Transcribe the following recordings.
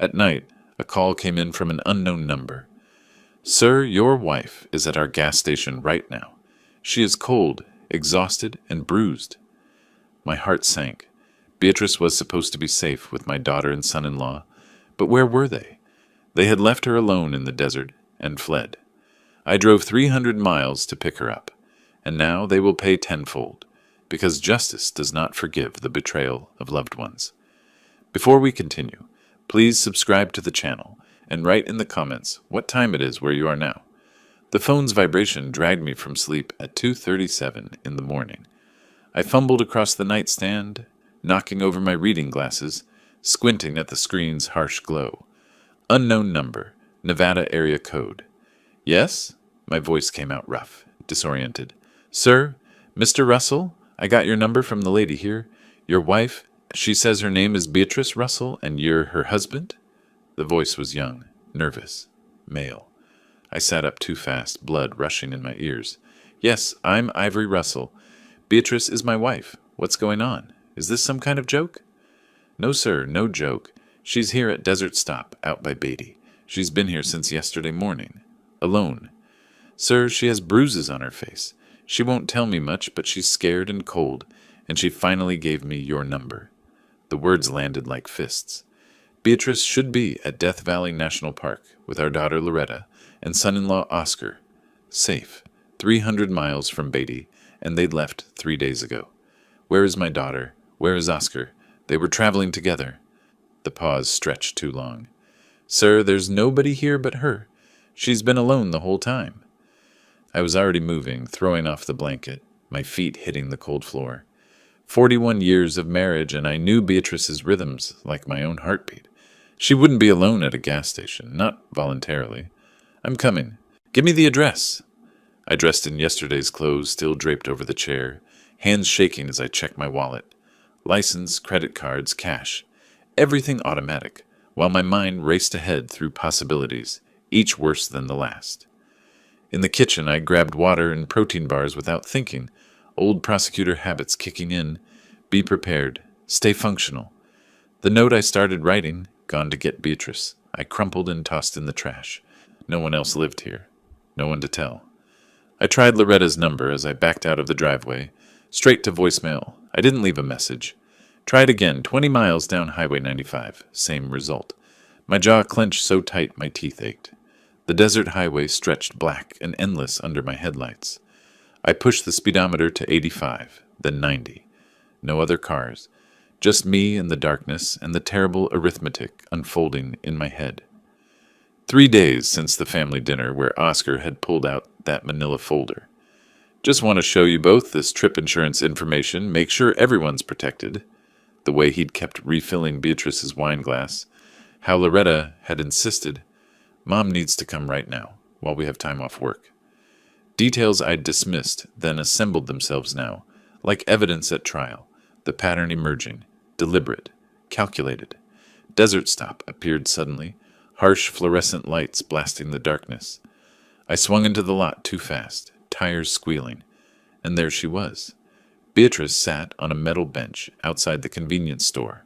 At night, a call came in from an unknown number. "Sir, your wife is at our gas station right now. She is cold, exhausted, and bruised." My heart sank. Beatrice was supposed to be safe with my daughter and son-in-law, but where were they? They had left her alone in the desert and fled. I drove 300 miles to pick her up, and now they will pay tenfold, because justice does not forgive the betrayal of loved ones. Before we continue, please subscribe to the channel and write in the comments what time it is where you are now. The phone's vibration dragged me from sleep at 2:37 in the morning. I fumbled across the nightstand, knocking over my reading glasses, squinting at the screen's harsh glow. Unknown number, Nevada area code. "Yes?" My voice came out rough, disoriented. "Sir, Mr. Russell, I got your number from the lady here. Your wife, she says her name is Beatrice Russell and you're her husband?" The voice was young, nervous, male. I sat up too fast, blood rushing in my ears. "Yes, I'm Ivory Russell. Beatrice is my wife. What's going on? Is this some kind of joke?" "No, sir, no joke. She's here at Desert Stop, out by Beatty. She's been here since yesterday morning. Alone. Sir, she has bruises on her face. She won't tell me much, but she's scared and cold, and she finally gave me your number." The words landed like fists. Beatrice should be at Death Valley National Park with our daughter Loretta and son-in-law Oscar. Safe, 300 miles from Beatty, and they'd left 3 days ago. Where is my daughter? Where is Oscar? They were traveling together. The pause stretched too long. "Sir, there's nobody here but her. She's been alone the whole time." I was already moving, throwing off the blanket, my feet hitting the cold floor. 41 years of marriage, and I knew Beatrice's rhythms like my own heartbeat. She wouldn't be alone at a gas station, not voluntarily. "I'm coming. Give me the address." I dressed in yesterday's clothes, still draped over the chair, hands shaking as I checked my wallet. License, credit cards, cash. Everything automatic, while my mind raced ahead through possibilities, each worse than the last. In the kitchen, I grabbed water and protein bars without thinking, old prosecutor habits kicking in. Be prepared. Stay functional. The note I started writing, gone to get Beatrice, I crumpled and tossed in the trash. No one else lived here. No one to tell. I tried Loretta's number as I backed out of the driveway. Straight to voicemail. I didn't leave a message. Tried again, 20 miles down Highway 95. Same result. My jaw clenched so tight my teeth ached. The desert highway stretched black and endless under my headlights. I pushed the speedometer to 85, then 90. No other cars. Just me in the darkness and the terrible arithmetic unfolding in my head. 3 days since the family dinner where Oscar had pulled out that manila folder. "Just want to show you both this trip insurance information, make sure everyone's protected." The way he'd kept refilling Beatrice's wine glass. How Loretta had insisted, "Mom needs to come right now, while we have time off work." Details I'd dismissed then assembled themselves now, like evidence at trial, the pattern emerging, deliberate, calculated. Desert Stop appeared suddenly, harsh fluorescent lights blasting the darkness. I swung into the lot too fast, tires squealing, and there she was. Beatrice sat on a metal bench outside the convenience store,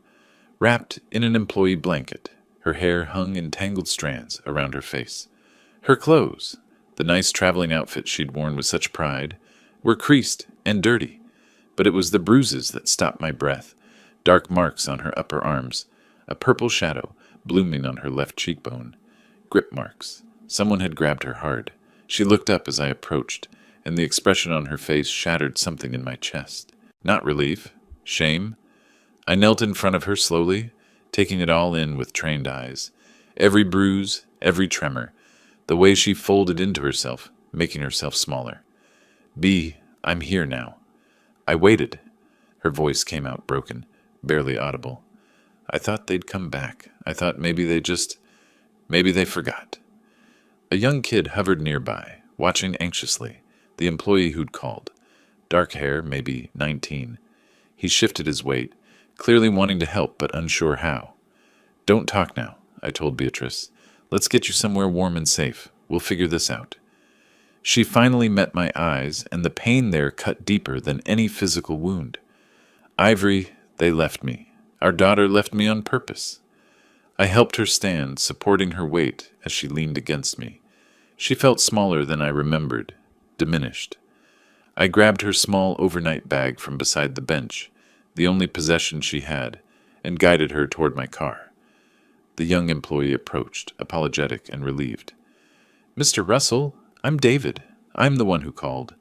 wrapped in an employee blanket. Her hair hung in tangled strands around her face. Her clothes, the nice traveling outfit she'd worn with such pride, were creased and dirty, but it was the bruises that stopped my breath, dark marks on her upper arms, a purple shadow blooming on her left cheekbone, grip marks. Someone had grabbed her hard. She looked up as I approached, and the expression on her face shattered something in my chest. Not relief, shame. I knelt in front of her slowly, taking it all in with trained eyes. Every bruise, every tremor, the way she folded into herself, making herself smaller. I'm here now." I waited. Her voice came out broken, barely audible. "I thought they'd come back. I thought maybe they forgot." A young kid hovered nearby, watching anxiously, the employee who'd called. Dark hair, maybe 19. He shifted his weight, clearly wanting to help but unsure how. "Don't talk now," I told Beatrice. "Let's get you somewhere warm and safe. We'll figure this out." She finally met my eyes, and the pain there cut deeper than any physical wound. "Ivory, they left me. Our daughter left me on purpose." I helped her stand, supporting her weight as she leaned against me. She felt smaller than I remembered, diminished. I grabbed her small overnight bag from beside the bench, the only possession she had, and guided her toward my car. The young employee approached, apologetic and relieved. "Mr. Russell, I'm David. I'm the one who called.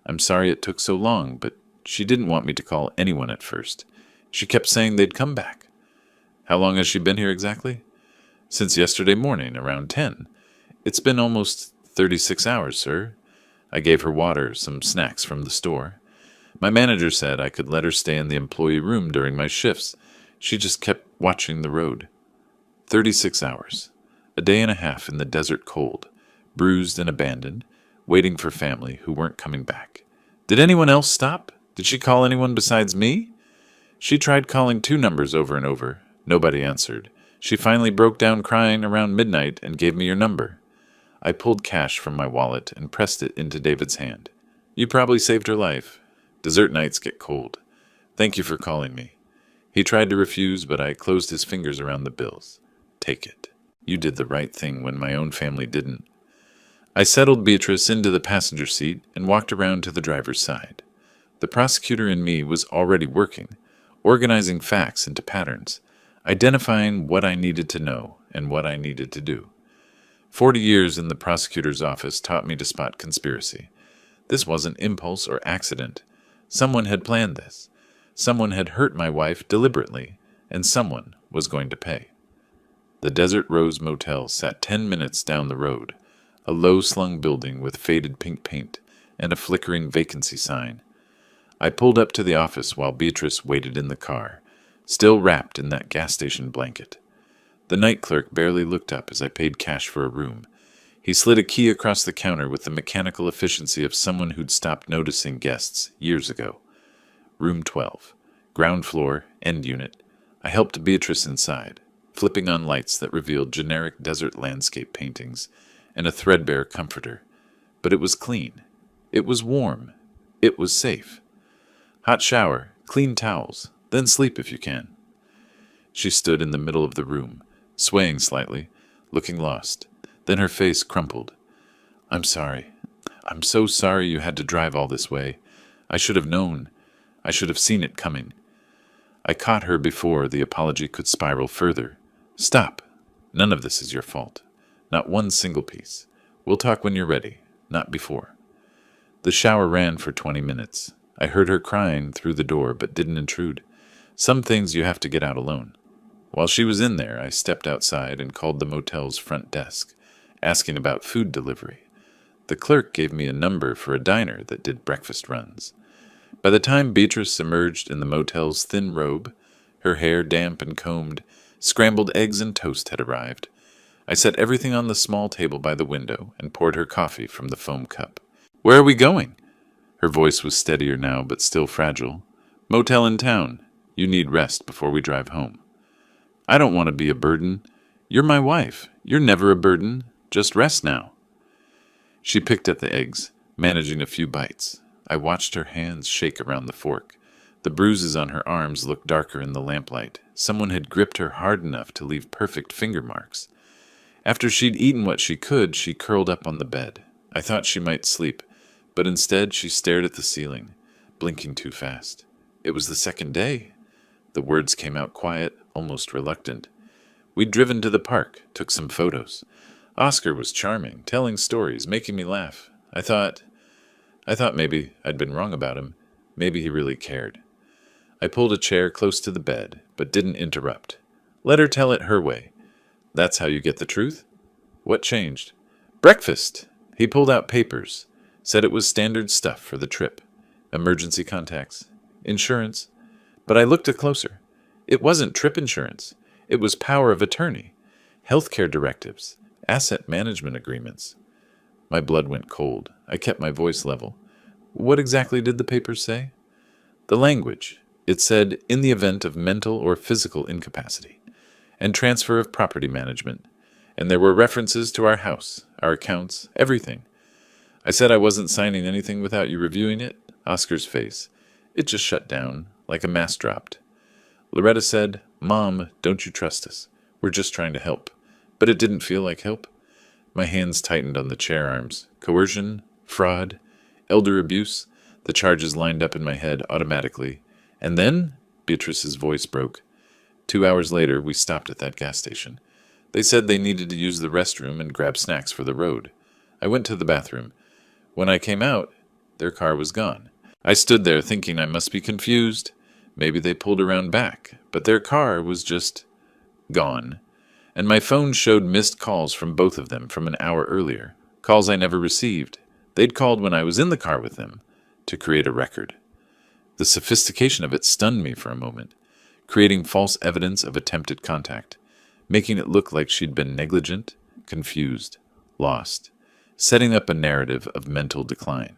I'm sorry it took so long, but she didn't want me to call anyone at first. She kept saying they'd come back." "How long has she been here exactly?" "Since yesterday morning, around 10. It's been almost 36 hours, sir." I gave her water, some snacks from the store. "My manager said I could let her stay in the employee room during my shifts. She just kept watching the road." 36 hours. A day and a half in the desert cold, bruised and abandoned, waiting for family who weren't coming back. Did anyone else stop? Did she call anyone besides me? She tried calling 2 numbers over and over. Nobody answered. She finally broke down crying around midnight and gave me your number. I pulled cash from my wallet and pressed it into David's hand. "You probably saved her life. Desert nights get cold. Thank you for calling me." He tried to refuse, but I closed his fingers around the bills. "Take it. You did the right thing when my own family didn't." I settled Beatrice into the passenger seat and walked around to the driver's side. The prosecutor in me was already working, organizing facts into patterns, identifying what I needed to know and what I needed to do. 40 years in the prosecutor's office taught me to spot conspiracy. This wasn't impulse or accident. Someone had planned this. Someone had hurt my wife deliberately, and someone was going to pay. The Desert Rose Motel sat 10 minutes down the road, a low-slung building with faded pink paint and a flickering vacancy sign. I pulled up to the office while Beatrice waited in the car, still wrapped in that gas station blanket. The night clerk barely looked up as I paid cash for a room. He slid a key across the counter with the mechanical efficiency of someone who'd stopped noticing guests years ago. Room 12, ground floor, end unit. I helped Beatrice inside, flipping on lights that revealed generic desert landscape paintings and a threadbare comforter. But it was clean. It was warm. It was safe. Hot shower, clean towels, then sleep if you can. She stood in the middle of the room, swaying slightly, looking lost. Then her face crumpled. "I'm sorry. I'm so sorry you had to drive all this way. I should have known. I should have seen it coming." I caught her before the apology could spiral further. "Stop. None of this is your fault. Not one single piece. We'll talk when you're ready, not before." The shower ran for 20 minutes. I heard her crying through the door, but didn't intrude. Some things you have to get out alone. While she was in there, I stepped outside and called the motel's front desk, asking about food delivery. The clerk gave me a number for a diner that did breakfast runs. By the time Beatrice emerged in the motel's thin robe, her hair damp and combed, scrambled eggs and toast had arrived. I set everything on the small table by the window and poured her coffee from the foam cup. "Where are we going?" Her voice was steadier now, but still fragile. "Motel in town. You need rest before we drive home." "I don't want to be a burden. You're my wife. You're never a burden. Just rest now." She picked at the eggs, managing a few bites. I watched her hands shake around the fork. The bruises on her arms looked darker in the lamplight. Someone had gripped her hard enough to leave perfect finger marks. After she'd eaten what she could, she curled up on the bed. I thought she might sleep, but instead she stared at the ceiling, blinking too fast. It was the second day. The words came out quiet, almost reluctant. We'd driven to the park, took some photos. Oscar was charming, telling stories, making me laugh. I thought maybe I'd been wrong about him. Maybe he really cared. I pulled a chair close to the bed, but didn't interrupt. Let her tell it her way. That's how you get the truth? What changed? Breakfast! He pulled out papers, said it was standard stuff for the trip. Emergency contacts, insurance. But I looked closer. It wasn't trip insurance. It was power of attorney, healthcare directives, asset management agreements. My blood went cold. I kept my voice level. What exactly did the papers say? The language. It said, in the event of mental or physical incapacity, and transfer of property management. And there were references to our house, our accounts, everything. I said I wasn't signing anything without you reviewing it. Oscar's face. It just shut down, like a mask dropped. Loretta said, Mom, don't you trust us? We're just trying to help. But it didn't feel like help. My hands tightened on the chair arms. Coercion, fraud, elder abuse. The charges lined up in my head automatically. And then Beatrice's voice broke. 2 hours later, we stopped at that gas station. They said they needed to use the restroom and grab snacks for the road. I went to the bathroom. When I came out, their car was gone. I stood there thinking I must be confused. Maybe they pulled around back, but their car was just gone. And my phone showed missed calls from both of them from an hour earlier. Calls I never received. They'd called when I was in the car with them to create a record. The sophistication of it stunned me for a moment, creating false evidence of attempted contact, making it look like she'd been negligent, confused, lost, setting up a narrative of mental decline.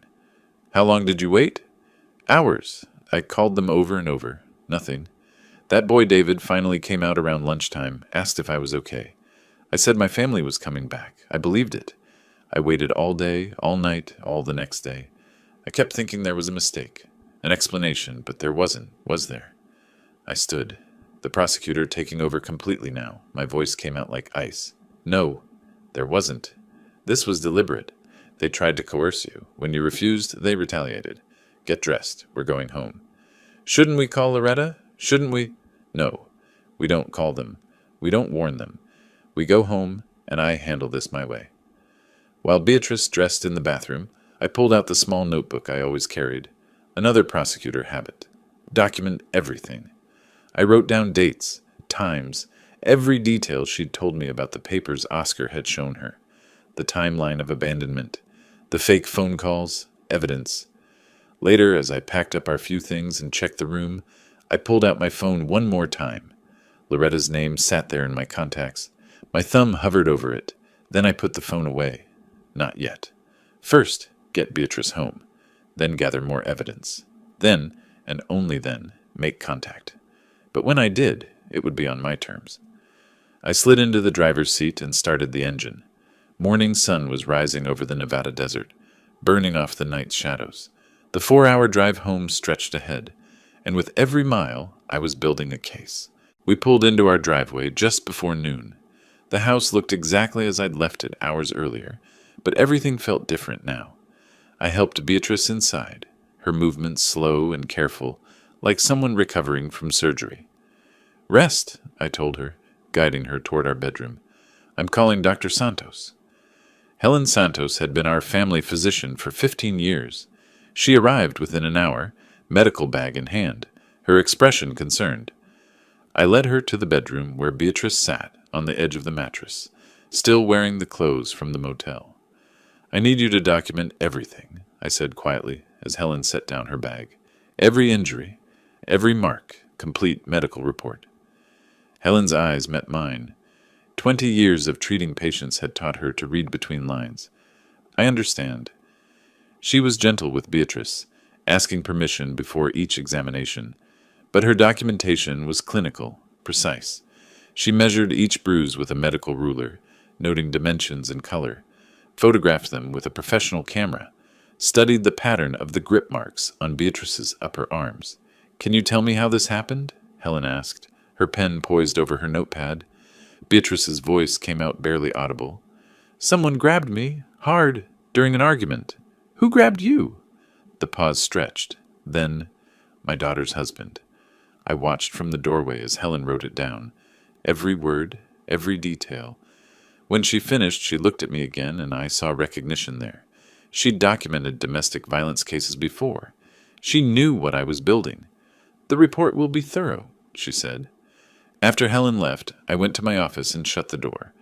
How long did you wait? Hours. I called them over and over. Nothing. That boy David finally came out around lunchtime, asked if I was okay. I said my family was coming back. I believed it. I waited all day, all night, all the next day. I kept thinking there was a mistake, an explanation, but there wasn't, was there? I stood, the prosecutor taking over completely now. My voice came out like ice. No, there wasn't. This was deliberate. They tried to coerce you. When you refused, they retaliated. Get dressed. We're going home. Shouldn't we call Loretta? Shouldn't we? No, we don't call them. We don't warn them. We go home, and I handle this my way. While Beatrice dressed in the bathroom, I pulled out the small notebook I always carried. Another prosecutor habit. Document everything. I wrote down dates, times, every detail she'd told me about the papers Oscar had shown her. The timeline of abandonment, the fake phone calls, evidence. Later, as I packed up our few things and checked the room, I pulled out my phone one more time. Loretta's name sat there in my contacts. My thumb hovered over it. Then I put the phone away. Not yet. First, get Beatrice home. Then gather more evidence. Then, and only then, make contact. But when I did, it would be on my terms. I slid into the driver's seat and started the engine. Morning sun was rising over the Nevada desert, burning off the night's shadows. The 4-hour drive home stretched ahead, and with every mile, I was building a case. We pulled into our driveway just before noon. The house looked exactly as I'd left it hours earlier, but everything felt different now. I helped Beatrice inside, her movements slow and careful, like someone recovering from surgery. Rest, I told her, guiding her toward our bedroom. I'm calling Dr. Santos. Helen Santos had been our family physician for 15 years. She arrived within an hour, medical bag in hand, her expression concerned. I led her to the bedroom where Beatrice sat on the edge of the mattress, still wearing the clothes from the motel. I need you to document everything, I said quietly as Helen set down her bag. Every injury, every mark, complete medical report. Helen's eyes met mine. 20 years of treating patients had taught her to read between lines. I understand. She was gentle with Beatrice, asking permission before each examination, but her documentation was clinical, precise. She measured each bruise with a medical ruler, noting dimensions and color, photographed them with a professional camera, studied the pattern of the grip marks on Beatrice's upper arms. Can you tell me how this happened? Helen asked, her pen poised over her notepad. Beatrice's voice came out barely audible. Someone grabbed me, hard, during an argument. Who grabbed you? The pause stretched. Then, my daughter's husband. I watched from the doorway as Helen wrote it down. Every word, every detail. When she finished, she looked at me again, and I saw recognition there. She'd documented domestic violence cases before. She knew what I was building. The report will be thorough, she said. After Helen left, I went to my office and shut the door.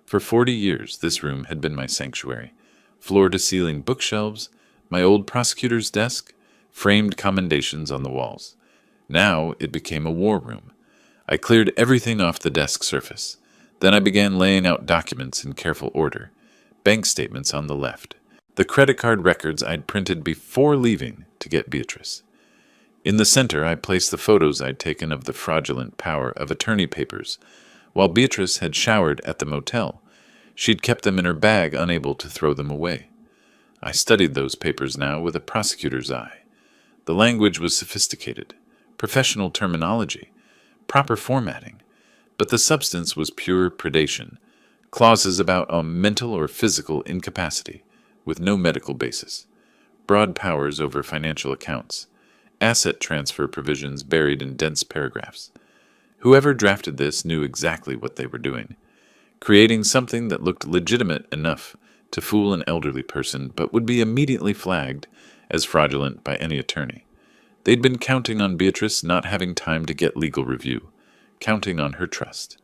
For 40 years, this room had been my sanctuary. Floor-to-ceiling bookshelves, my old prosecutor's desk, framed commendations on the walls. Now it became a war room. I cleared everything off the desk surface. Then I began laying out documents in careful order. Bank statements on the left. The credit card records I'd printed before leaving to get Beatrice. In the center, I placed the photos I'd taken of the fraudulent power of attorney papers. While Beatrice had showered at the motel, she'd kept them in her bag, unable to throw them away. I studied those papers now with a prosecutor's eye. The language was sophisticated, professional terminology, proper formatting. but the substance was pure predation, clauses about a mental or physical incapacity, with no medical basis, broad powers over financial accounts, asset transfer provisions buried in dense paragraphs. Whoever drafted this knew exactly what they were doing, creating something that looked legitimate enough to fool an elderly person but would be immediately flagged as fraudulent by any attorney. They'd been counting on Beatrice not having time to get legal review, counting on her trust.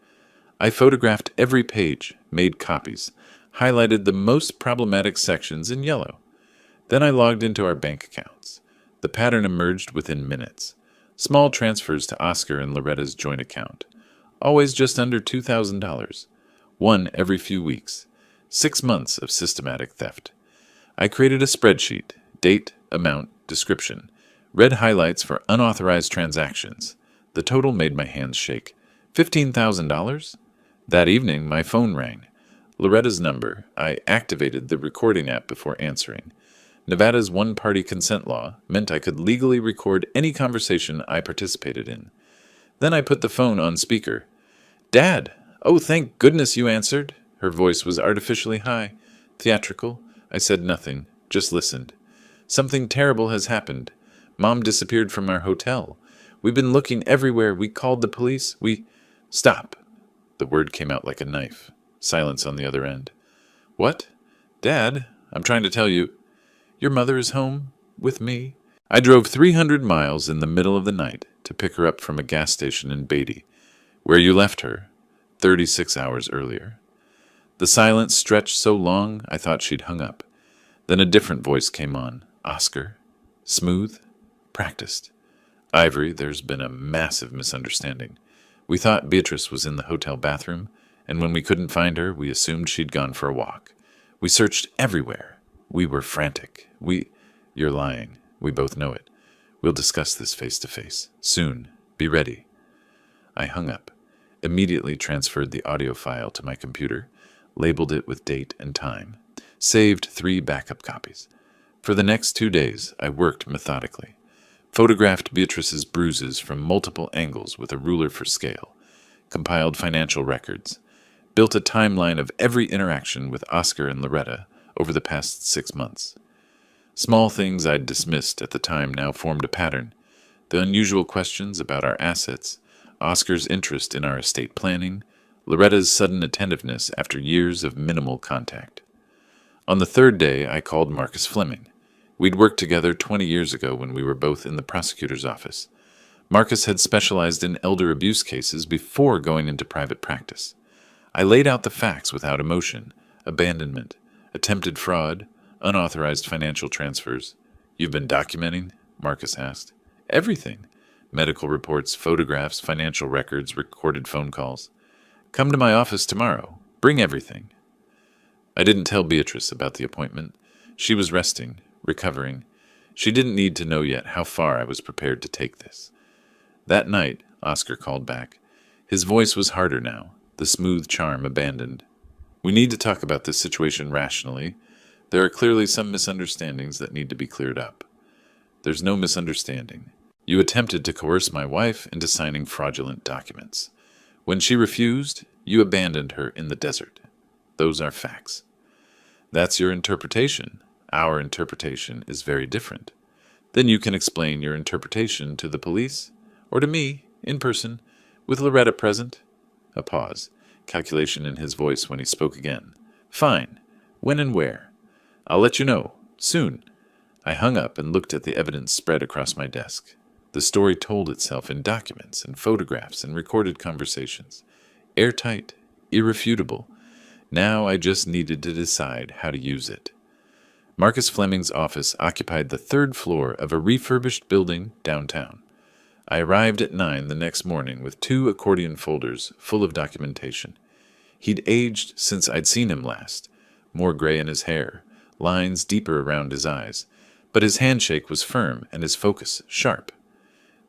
I photographed every page, made copies, highlighted the most problematic sections in yellow. Then I logged into our bank accounts. The pattern emerged within minutes. Small transfers to Oscar and Loretta's joint account. Always just under $2,000. One every few weeks. 6 months of systematic theft. I created a spreadsheet, date, amount, description, red highlights for unauthorized transactions. The total made my hands shake. $15,000? That evening, my phone rang. Loretta's number. I activated the recording app before answering. Nevada's one-party consent law meant I could legally record any conversation I participated in. Then I put the phone on speaker. "Dad! Oh, thank goodness you answered." Her voice was artificially high, theatrical. I said nothing, just listened. "Something terrible has happened. Mom disappeared from our hotel. We've been looking everywhere. We called the police. Stop." The word came out like a knife. Silence on the other end. "What? Dad, I'm trying to tell you. Your mother is home with me." I drove 300 miles in the middle of the night to pick her up from a gas station in Beatty, where you left her 36 hours earlier. The silence stretched so long I thought she'd hung up. Then a different voice came on. "Oscar. Smooth. Practiced. Ivory, there's been a massive misunderstanding. We thought Beatrice was in the hotel bathroom, and when we couldn't find her, we assumed she'd gone for a walk. We searched everywhere. We were frantic. You're lying. We both know it. We'll discuss this face to face. Soon. Be ready." I hung up, immediately transferred the audio file to my computer, labeled it with date and time, saved 3 backup copies. For the next 2 days, I worked methodically. Photographed Beatrice's bruises from multiple angles with a ruler for scale, compiled financial records, built a timeline of every interaction with Oscar and Loretta over the past 6 months. Small things I'd dismissed at the time now formed a pattern. The unusual questions about our assets, Oscar's interest in our estate planning, Loretta's sudden attentiveness after years of minimal contact. On the 3rd day, I called Marcus Fleming. We'd worked together 20 years ago when we were both in the prosecutor's office. Marcus had specialized in elder abuse cases before going into private practice. I laid out the facts without emotion: abandonment, attempted fraud, unauthorized financial transfers. "You've been documenting?" Marcus asked. "Everything. Medical reports, photographs, financial records, recorded phone calls. Come to my office tomorrow. Bring everything." I didn't tell Beatrice about the appointment. She was resting, recovering. She didn't need to know yet how far I was prepared to take this. That night, Oscar called back. His voice was harder now, the smooth charm abandoned. "We need to talk about this situation rationally. There are clearly some misunderstandings that need to be cleared up." "There's no misunderstanding. You attempted to coerce my wife into signing fraudulent documents. When she refused, you abandoned her in the desert. Those are facts." "That's your interpretation. Our interpretation is very different." "Then you can explain your interpretation to the police, or to me, in person, with Loretta present." A pause, calculation in his voice when he spoke again. "Fine. When and where?" "I'll let you know. Soon." I hung up and looked at the evidence spread across my desk. The story told itself in documents and photographs and recorded conversations. Airtight, irrefutable. Now I just needed to decide how to use it. Marcus Fleming's office occupied the 3rd floor of a refurbished building downtown. I arrived at 9 the next morning with 2 accordion folders full of documentation. He'd aged since I'd seen him last, more gray in his hair, lines deeper around his eyes, but his handshake was firm and his focus sharp.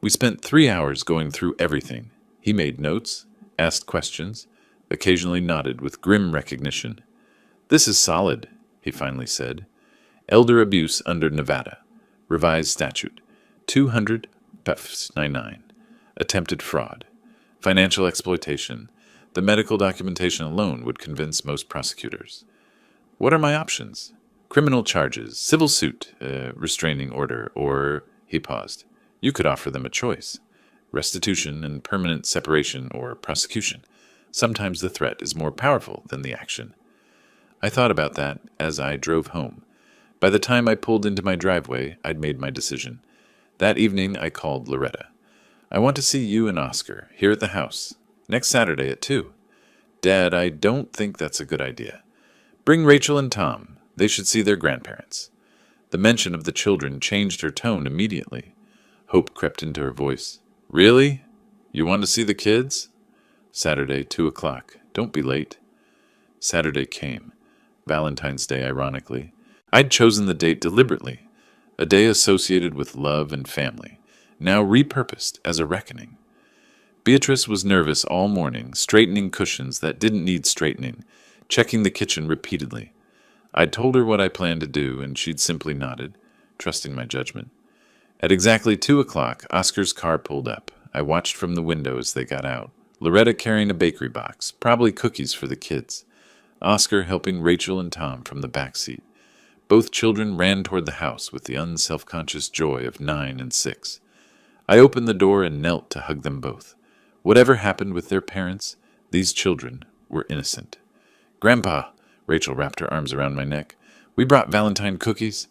We spent 3 hours going through everything. He made notes, asked questions, occasionally nodded with grim recognition. "This is solid," he finally said. "Elder abuse under Nevada. Revised statute. 200 PEFs 99. Attempted fraud. Financial exploitation. The medical documentation alone would convince most prosecutors. What are my options? Criminal charges, civil suit, restraining order, or, he paused. You could offer them a choice. Restitution and permanent separation or prosecution. Sometimes the threat is more powerful than the action. I thought about that as I drove home. By the time I pulled into my driveway, I'd made my decision. That evening, I called Loretta. I want to see you and Oscar here at the house. Next Saturday at 2. Dad, I don't think that's a good idea. Bring Rachel and Tom. They should see their grandparents. The mention of the children changed her tone immediately. Hope crept into her voice. Really? You want to see the kids? Saturday, 2 o'clock. Don't be late. Saturday came. Valentine's Day, ironically. I'd chosen the date deliberately. A day associated with love and family, now repurposed as a reckoning. Beatrice was nervous all morning, straightening cushions that didn't need straightening, checking the kitchen repeatedly. I'd told her what I planned to do, and she'd simply nodded, trusting my judgment. At exactly 2 o'clock, Oscar's car pulled up. I watched from the window as they got out. Loretta carrying a bakery box, probably cookies for the kids. Oscar helping Rachel and Tom from the back seat. Both children ran toward the house with the unselfconscious joy of 9 and 6. I opened the door and knelt to hug them both. Whatever happened with their parents, these children were innocent. Grandpa, Rachel wrapped her arms around my neck. We brought Valentine cookies.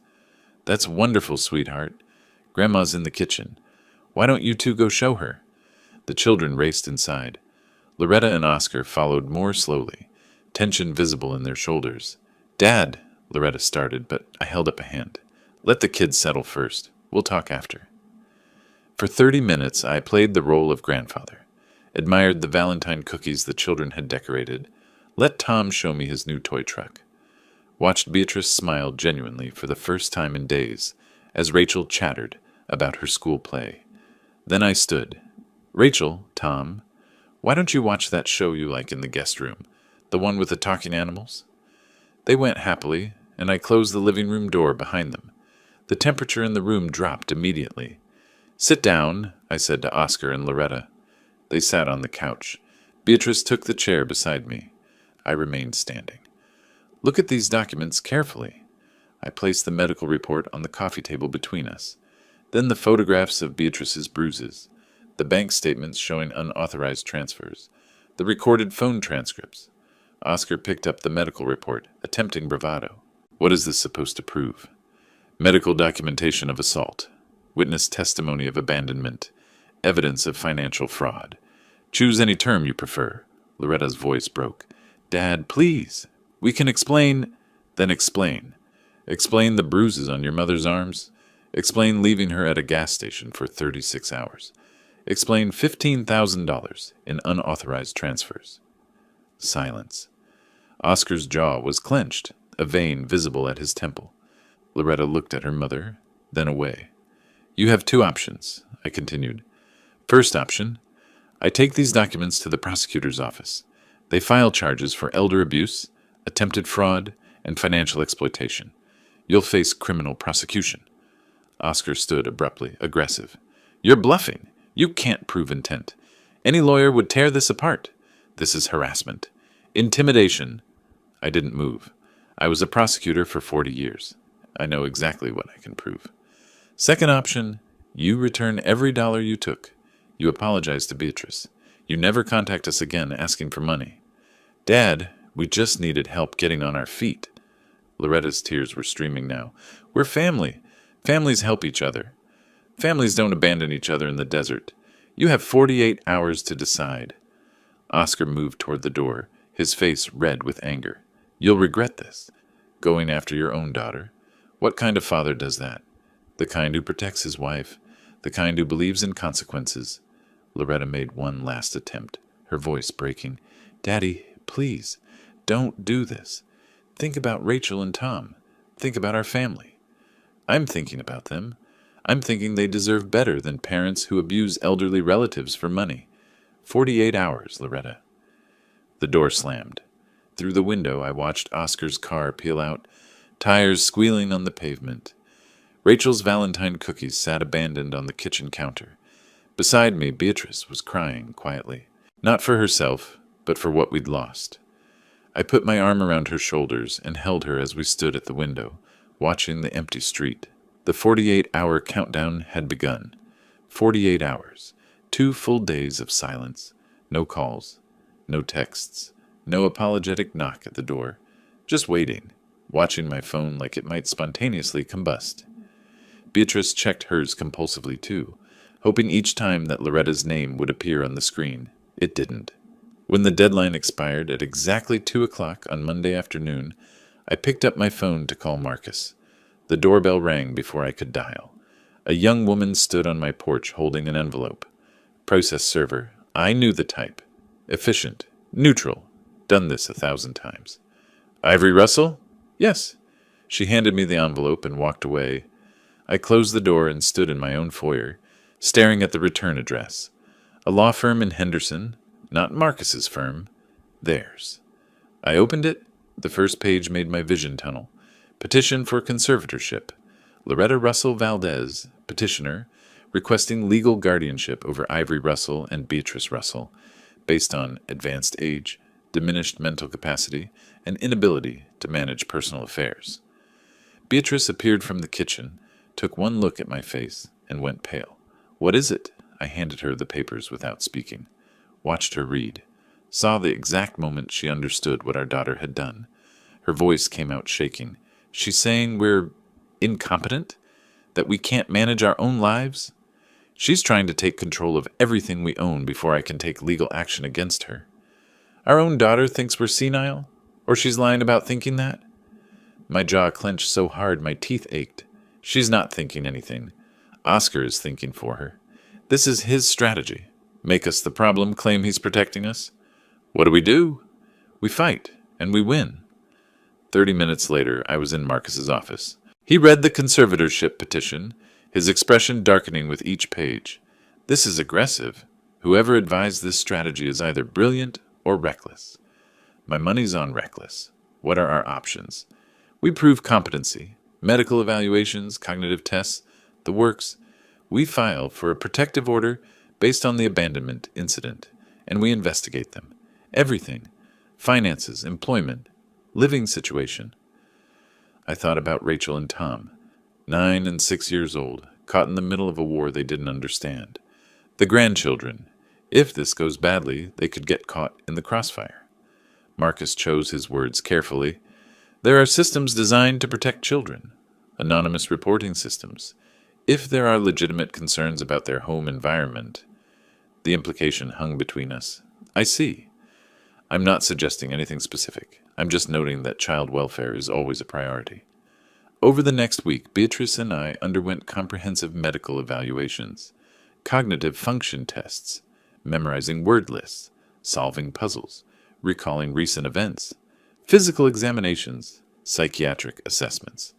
That's wonderful, sweetheart. Grandma's in the kitchen. Why don't you two go show her? The children raced inside. Loretta and Oscar followed more slowly, tension visible in their shoulders. Dad, Loretta started, but I held up a hand. Let the kids settle first. We'll talk after. For 30 minutes, I played the role of grandfather, admired the Valentine cookies the children had decorated, let Tom show me his new toy truck, watched Beatrice smile genuinely for the first time in days as Rachel chattered about her school play. Then I stood. Rachel, Tom, why don't you watch that show you like in the guest room, the one with the talking animals? They went happily, and I closed the living room door behind them. The temperature in the room dropped immediately. Sit down, I said to Oscar and Loretta. They sat on the couch. Beatrice took the chair beside me. I remained standing. Look at these documents carefully. I placed the medical report on the coffee table between us. Then the photographs of Beatrice's bruises, the bank statements showing unauthorized transfers, the recorded phone transcripts. Oscar picked up the medical report, attempting bravado. What is this supposed to prove? Medical documentation of assault, witness testimony of abandonment, evidence of financial fraud. Choose any term you prefer. Loretta's voice broke. Dad, please. We can explain. Then explain. Explain the bruises on your mother's arms. Explain leaving her at a gas station for 36 hours. Explain $15,000 in unauthorized transfers. Silence. Oscar's jaw was clenched, a vein visible at his temple. Loretta looked at her mother, then away. You have 2 options, I continued. First option, I take these documents to the prosecutor's office. They file charges for elder abuse, attempted fraud, and financial exploitation. You'll face criminal prosecution. Oscar stood abruptly, aggressive. You're bluffing. You can't prove intent. Any lawyer would tear this apart. This is harassment. Intimidation. I didn't move. I was a prosecutor for 40 years. I know exactly what I can prove. Second option, you return every dollar you took. You apologize to Beatrice. You never contact us again asking for money. Dad, we just needed help getting on our feet. Loretta's tears were streaming now. We're family. Families help each other. Families don't abandon each other in the desert. You have 48 hours to decide. Oscar moved toward the door, his face red with anger. You'll regret this. Going after your own daughter. What kind of father does that? The kind who protects his wife. The kind who believes in consequences. Loretta made one last attempt, her voice breaking. Daddy, please, don't do this. Think about Rachel and Tom. Think about our family. I'm thinking about them. I'm thinking they deserve better than parents who abuse elderly relatives for money. 48 hours, Loretta. The door slammed. Through the window, I watched Oscar's car peel out, tires squealing on the pavement. Rachel's Valentine cookies sat abandoned on the kitchen counter. Beside me, Beatrice was crying quietly. Not for herself, but for what we'd lost. I put my arm around her shoulders and held her as we stood at the window, watching the empty street. The 48-hour countdown had begun. 48 hours. 2 full days of silence. No calls. No texts. No apologetic knock at the door. Just waiting, watching my phone like it might spontaneously combust. Beatrice checked hers compulsively too, hoping each time that Loretta's name would appear on the screen. It didn't. When the deadline expired at exactly 2 o'clock on Monday afternoon, I picked up my phone to call Marcus. The doorbell rang before I could dial. A young woman stood on my porch holding an envelope. Process server. I knew the type. Efficient. Neutral. Done this 1,000 times. Ivory Russell? Yes. She handed me the envelope and walked away. I closed the door and stood in my own foyer, staring at the return address. A law firm in Henderson, not Marcus's firm, theirs. I opened it. The first page made my vision tunnel. Petition for conservatorship. Loretta Russell Valdez, petitioner, requesting legal guardianship over Ivory Russell and Beatrice Russell, based on advanced age, diminished mental capacity, and inability to manage personal affairs. Beatrice appeared from the kitchen, took one look at my face, and went pale. What is it? I handed her the papers without speaking. Watched her read. Saw the exact moment she understood what our daughter had done. Her voice came out shaking. She's saying we're incompetent? That we can't manage our own lives? She's trying to take control of everything we own before I can take legal action against her. Our own daughter thinks we're senile? Or she's lying about thinking that? My jaw clenched so hard my teeth ached. She's not thinking anything. Oscar is thinking for her. This is his strategy. Make us the problem, claim he's protecting us. What do? We fight, and we win. 30 minutes later, I was in Marcus's office. He read the conservatorship petition, his expression darkening with each page. This is aggressive. Whoever advised this strategy is either brilliant or reckless. My money's on reckless. What are our options? We prove competency. Medical evaluations, cognitive tests, the works. We file for a protective order based on the abandonment incident, and we investigate them. Everything. Finances, employment, living situation. I thought about Rachel and Tom, 9 and 6 years old, caught in the middle of a war they didn't understand. The grandchildren. If this goes badly, they could get caught in the crossfire. Marcus chose his words carefully. There are systems designed to protect children. Anonymous reporting systems. If there are legitimate concerns about their home environment. The implication hung between us. I see. I'm not suggesting anything specific. I'm just noting that child welfare is always a priority. Over the next week, Beatrice and I underwent comprehensive medical evaluations, cognitive function tests, memorizing word lists, solving puzzles, recalling recent events, physical examinations, psychiatric assessments.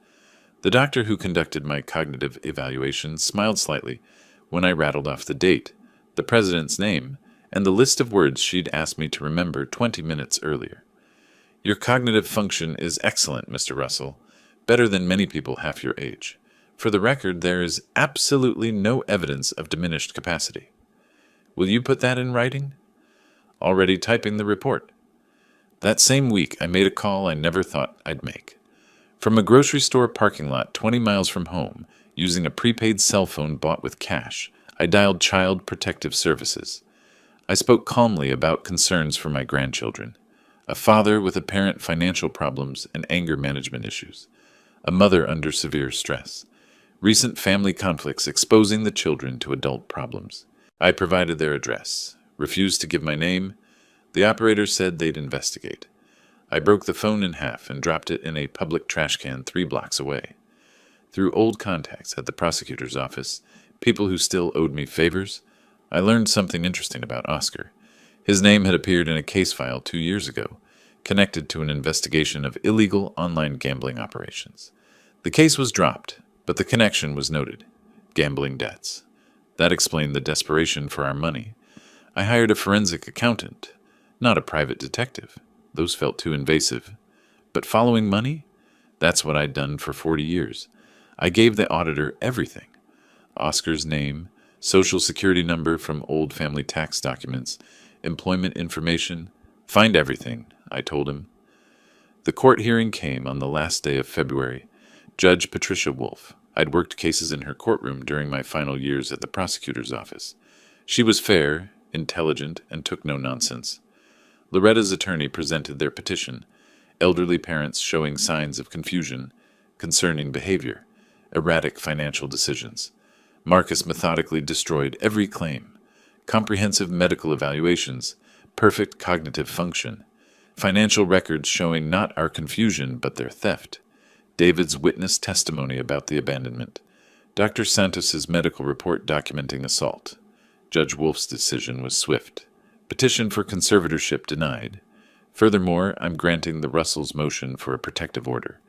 The doctor who conducted my cognitive evaluation smiled slightly when I rattled off the date, the president's name, and the list of words she'd asked me to remember 20 minutes earlier. Your cognitive function is excellent, Mr. Russell, better than many people half your age. For the record, there is absolutely no evidence of diminished capacity. Will you put that in writing? Already typing the report. That same week, I made a call I never thought I'd make. From a grocery store parking lot 20 miles from home, using a prepaid cell phone bought with cash, I dialed Child Protective Services. I spoke calmly about concerns for my grandchildren. A father with apparent financial problems and anger management issues. A mother under severe stress. Recent family conflicts exposing the children to adult problems. I provided their address. Refused to give my name. The operator said they'd investigate. I broke the phone in half and dropped it in a public trash can 3 blocks away. Through old contacts at the prosecutor's office, people who still owed me favors, I learned something interesting about Oscar. His name had appeared in a case file 2 years ago, connected to an investigation of illegal online gambling operations. The case was dropped, but the connection was noted. Gambling debts. That explained the desperation for our money. I hired a forensic accountant, not a private detective. Those felt too invasive. But following money? That's what I'd done for 40 years. I gave the auditor everything. Oscar's name, social security number from old family tax documents, employment information, Find everything, I told him. The court hearing came on the last day of February. Judge Patricia Wolfe. I'd worked cases in her courtroom during my final years at the prosecutor's office. She was fair, intelligent, and took no nonsense. Loretta's attorney presented their petition, elderly parents showing signs of confusion, concerning behavior, erratic financial decisions. Marcus methodically destroyed every claim, comprehensive medical evaluations, perfect cognitive function, financial records showing not our confusion but their theft, David's witness testimony about the abandonment, Dr. Santos's medical report documenting assault. Judge Wolfe's decision was swift. Petition for conservatorship denied. Furthermore, I'm granting the Russells' motion for a protective order.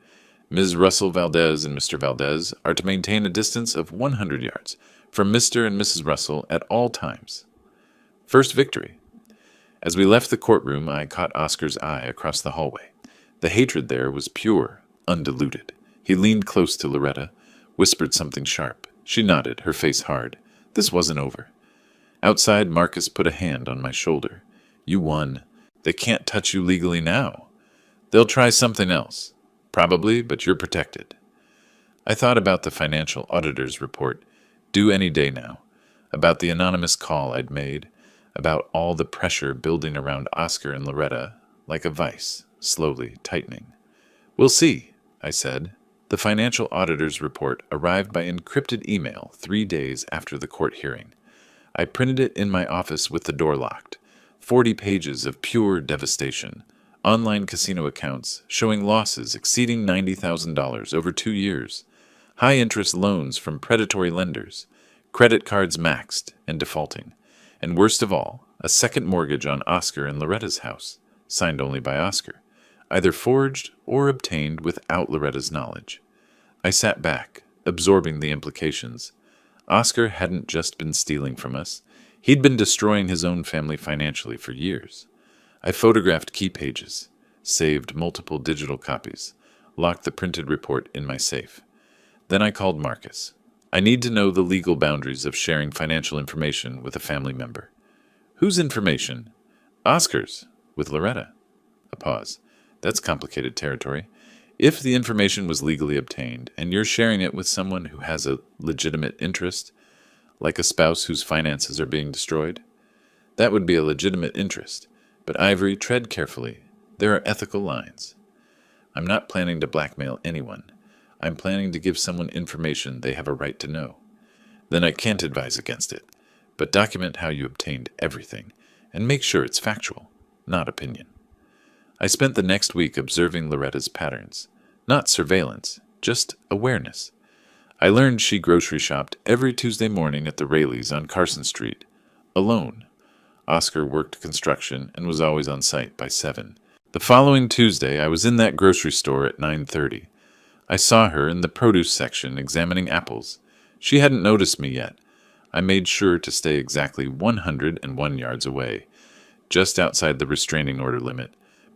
Ms. Russell Valdez and Mr. Valdez are to maintain a distance of 100 yards from Mr. and Mrs. Russell at all times. First victory. As we left the courtroom, I caught Oscar's eye across the hallway. The hatred there was pure, undiluted. He leaned close to Loretta, whispered something sharp. She nodded, her face hard. This wasn't over. Outside, Marcus put a hand on my shoulder. You won. They can't touch you legally now. They'll try something else. Probably, but you're protected. I thought about the financial auditor's report, due any day now, about the anonymous call I'd made, about all the pressure building around Oscar and Loretta, like a vice, slowly tightening. We'll see, I said. The financial auditor's report arrived by encrypted email 3 days after the court hearing. I printed it in my office with the door locked. 40 pages of pure devastation. Online casino accounts showing losses exceeding $90,000 over 2 years. High-interest loans from predatory lenders. Credit cards maxed and defaulting. And worst of all, a second mortgage on Oscar and Loretta's house, signed only by Oscar, either forged or obtained without Loretta's knowledge. I sat back, absorbing the implications. Oscar hadn't just been stealing from us. He'd been destroying his own family financially for years. I photographed key pages, saved multiple digital copies, locked the printed report in my safe. Then I called Marcus. I need to know the legal boundaries of sharing financial information with a family member. Whose information? Oscar's, with Loretta. A pause. That's complicated territory. If the information was legally obtained, and you're sharing it with someone who has a legitimate interest, like a spouse whose finances are being destroyed, that would be a legitimate interest. But Ivory, tread carefully. There are ethical lines. I'm not planning to blackmail anyone. I'm planning to give someone information they have a right to know. Then I can't advise against it. But document how you obtained everything, and make sure it's factual, not opinion. I spent the next week observing Loretta's patterns. Not surveillance, just awareness. I learned she grocery shopped every Tuesday morning at the Rayleighs on Carson Street, alone. Oscar worked construction and was always on site by 7. The following Tuesday, I was in that grocery store at 9:30. I saw her in the produce section examining apples. She hadn't noticed me yet. I made sure to stay exactly 101 yards away, just outside the restraining order limit,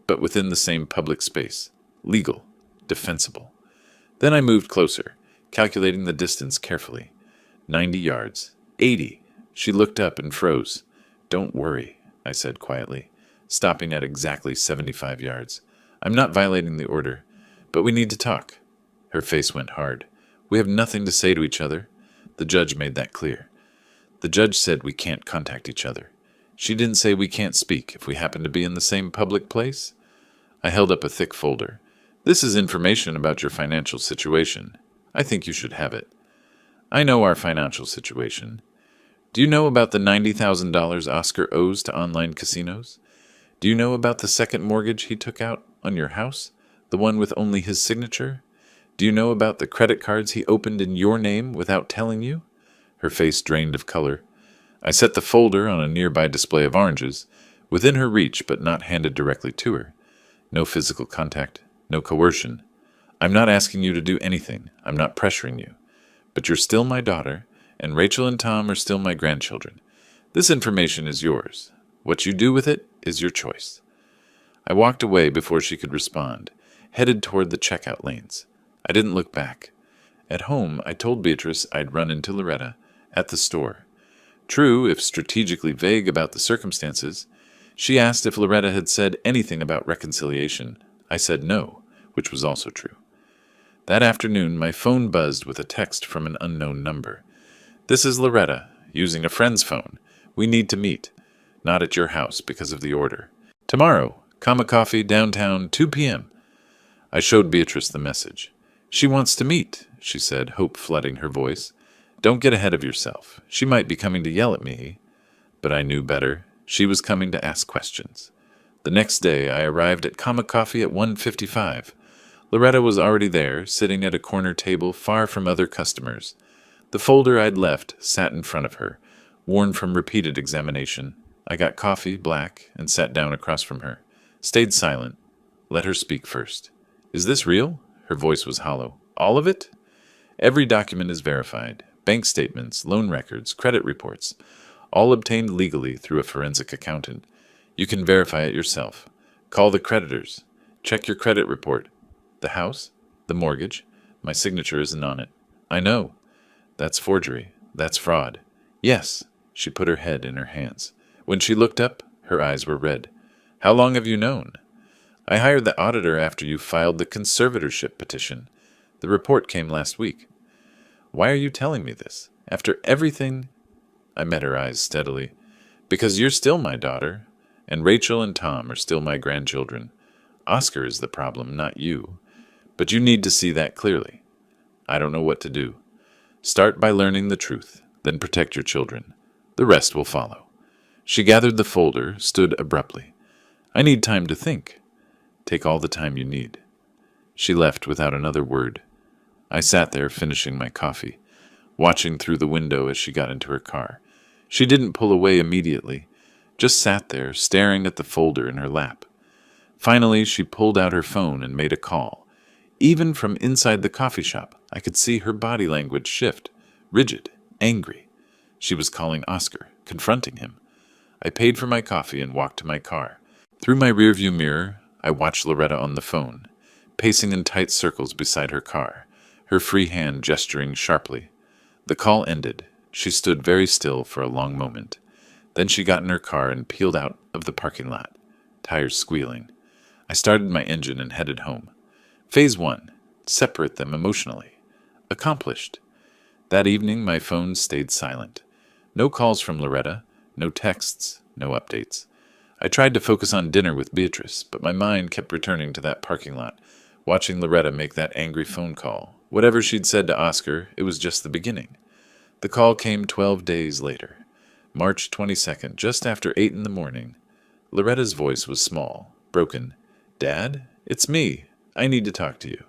but within the same public space. Legal. Defensible. Then I moved closer, calculating the distance carefully. 90 yards. 80. She looked up and froze. Don't worry, I said quietly, stopping at exactly 75 yards. I'm not violating the order, but we need to talk. Her face went hard. We have nothing to say to each other. The judge made that clear. The judge said we can't contact each other. She didn't say we can't speak if we happen to be in the same public place. I held up a thick folder. This is information about your financial situation. I think you should have it. I know our financial situation. Do you know about the $90,000 Oscar owes to online casinos? Do you know about the second mortgage he took out on your house, the one with only his signature? Do you know about the credit cards he opened in your name without telling you? Her face drained of color. I set the folder on a nearby display of oranges, within her reach but not handed directly to her. No physical contact, no coercion. I'm not asking you to do anything. I'm not pressuring you. But you're still my daughter, and Rachel and Tom are still my grandchildren. This information is yours. What you do with it is your choice. I walked away before she could respond, headed toward the checkout lanes. I didn't look back. At home, I told Beatrice I'd run into Loretta at the store. True, if strategically vague about the circumstances, She asked if Loretta had said anything about reconciliation. I said no, which was also true. That afternoon, my phone buzzed with a text from an unknown number. "This is Loretta, using a friend's phone. We need to meet. Not at your house because of the order. Tomorrow, Comma Coffee, downtown, 2 p.m. I showed Beatrice the message. "She wants to meet," she said, hope flooding her voice. "Don't get ahead of yourself. She might be coming to yell at me." But I knew better. She was coming to ask questions. The next day, I arrived at Comma Coffee at 1:55. Loretta was already there, sitting at a corner table far from other customers. The folder I'd left sat in front of her, worn from repeated examination. I got coffee, black, and sat down across from her. Stayed silent. Let her speak first. "Is this real?" Her voice was hollow. "All of it?" "Every document is verified. Bank statements, loan records, credit reports. All obtained legally through a forensic accountant. You can verify it yourself. Call the creditors. Check your credit report. The house? The mortgage? My signature isn't on it." "I know." "That's forgery. That's fraud." "Yes." She put her head in her hands. When she looked up, her eyes were red. "How long have you known?" "I hired the auditor after you filed the conservatorship petition. The report came last week." "Why are you telling me this? After everything—" I met her eyes steadily. "Because you're still my daughter, and Rachel and Tom are still my grandchildren. Oscar is the problem, not you. But you need to see that clearly. I don't know what to do. Start by learning the truth, then protect your children. The rest will follow." She gathered the folder, stood abruptly. "I need time to think." "Take all the time you need." She left without another word. I sat there finishing my coffee, watching through the window as she got into her car. She didn't pull away immediately, just sat there staring at the folder in her lap. Finally, she pulled out her phone and made a call. Even from inside the coffee shop, I could see her body language shift, rigid, angry. She was calling Oscar, confronting him. I paid for my coffee and walked to my car. Through my rearview mirror, I watched Loretta on the phone, pacing in tight circles beside her car, her free hand gesturing sharply. The call ended. She stood very still for a long moment. Then she got in her car and peeled out of the parking lot, tires squealing. I started my engine and headed home. Phase 1. Separate them emotionally. Accomplished. That evening, my phone stayed silent. No calls from Loretta, no texts, no updates. I tried to focus on dinner with Beatrice, but my mind kept returning to that parking lot, watching Loretta make that angry phone call. Whatever she'd said to Oscar, it was just the beginning. The call came 12 days later, March 22nd, just after 8 in the morning. Loretta's voice was small, broken. "Dad, it's me. I need to talk to you."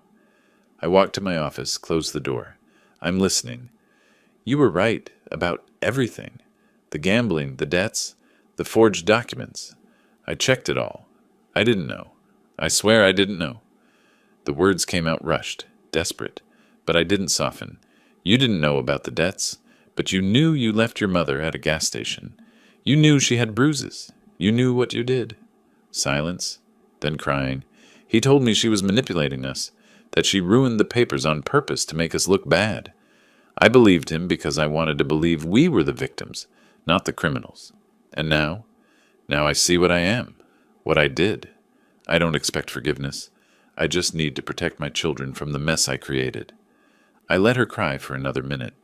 I walked to my office, closed the door. "I'm listening." "You were right about everything. The gambling, the debts, the forged documents. I checked it all. I didn't know. I swear I didn't know." The words came out rushed, desperate, but I didn't soften. "You didn't know about the debts, but you knew you left your mother at a gas station. You knew she had bruises. You knew what you did." Silence, then crying. "He told me she was manipulating us, that she ruined the papers on purpose to make us look bad. I believed him because I wanted to believe we were the victims, not the criminals. And now I see what I am, what I did. I don't expect forgiveness. I just need to protect my children from the mess I created." I let her cry for another minute.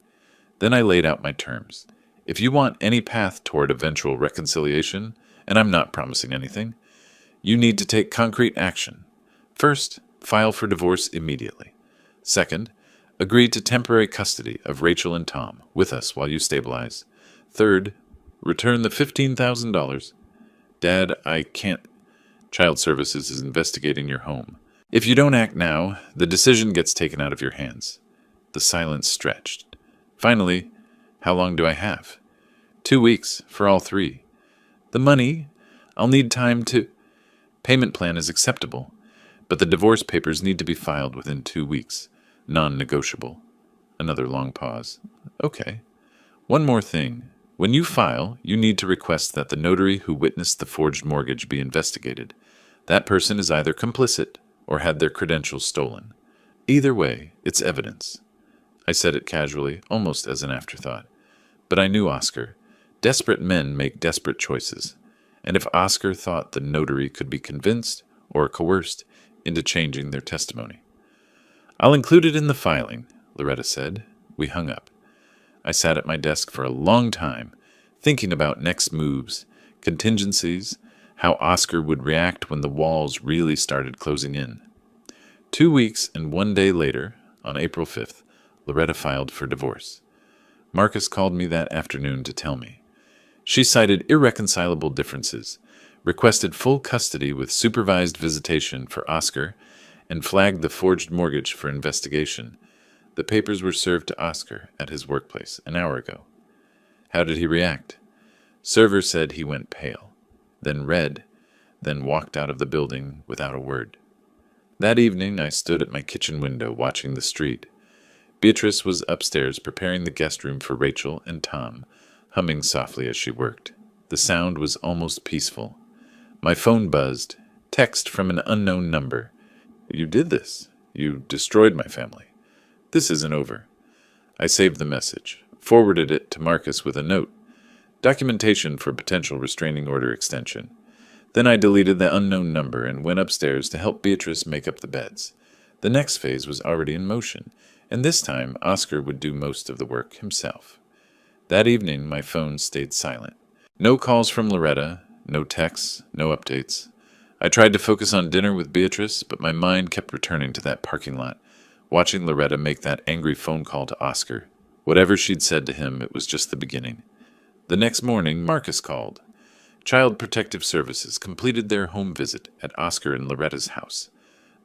Then I laid out my terms. If you want any path toward eventual reconciliation, and I'm not promising anything, you need to take concrete action. First, file for divorce immediately. Second, agree to temporary custody of Rachel and Tom with us while you stabilize. Third, return the $15,000. Dad, I can't. Child Services is investigating your home. If you don't act now, the decision gets taken out of your hands. The silence stretched. Finally, how long do I have? 2 weeks for all 3. The money, I'll need time to... Payment plan is acceptable, but the divorce papers need to be filed within 2 weeks. Non-negotiable. Another long pause. Okay. One more thing. When you file, you need to request that the notary who witnessed the forged mortgage be investigated. That person is either complicit or had their credentials stolen. Either way, it's evidence. I said it casually, almost as an afterthought. But I knew Oscar. Desperate men make desperate choices. and if Oscar thought the notary could be convinced or coerced into changing their testimony. "I'll include it in the filing," Loretta said. We hung up. I sat at my desk for a long time, thinking about next moves, contingencies, how Oscar would react when the walls really started closing in. 2 weeks and 1 day later, on April 5th, Loretta filed for divorce. Marcus called me that afternoon to tell me. She cited irreconcilable differences, requested full custody with supervised visitation for Oscar, and flagged the forged mortgage for investigation. The papers were served to Oscar at his workplace an hour ago. How did he react? Server said he went pale, then red, then walked out of the building without a word. That evening I stood at my kitchen window watching the street. Beatrice was upstairs preparing the guest room for Rachel and Tom, humming softly as she worked. The sound was almost peaceful. My phone buzzed. Text from an unknown number. "You did this. You destroyed my family. This isn't over." I saved the message, forwarded it to Marcus with a note. Documentation for potential restraining order extension. Then I deleted the unknown number and went upstairs to help Beatrice make up the beds. The next phase was already in motion, and this time Oscar would do most of the work himself. That evening my phone stayed silent. No calls from Loretta, no texts, no updates. I tried to focus on dinner with Beatrice, but my mind kept returning to that parking lot, watching Loretta make that angry phone call to Oscar. Whatever she'd said to him, it was just the beginning. The next morning, Marcus called. Child Protective Services completed their home visit at Oscar and Loretta's house.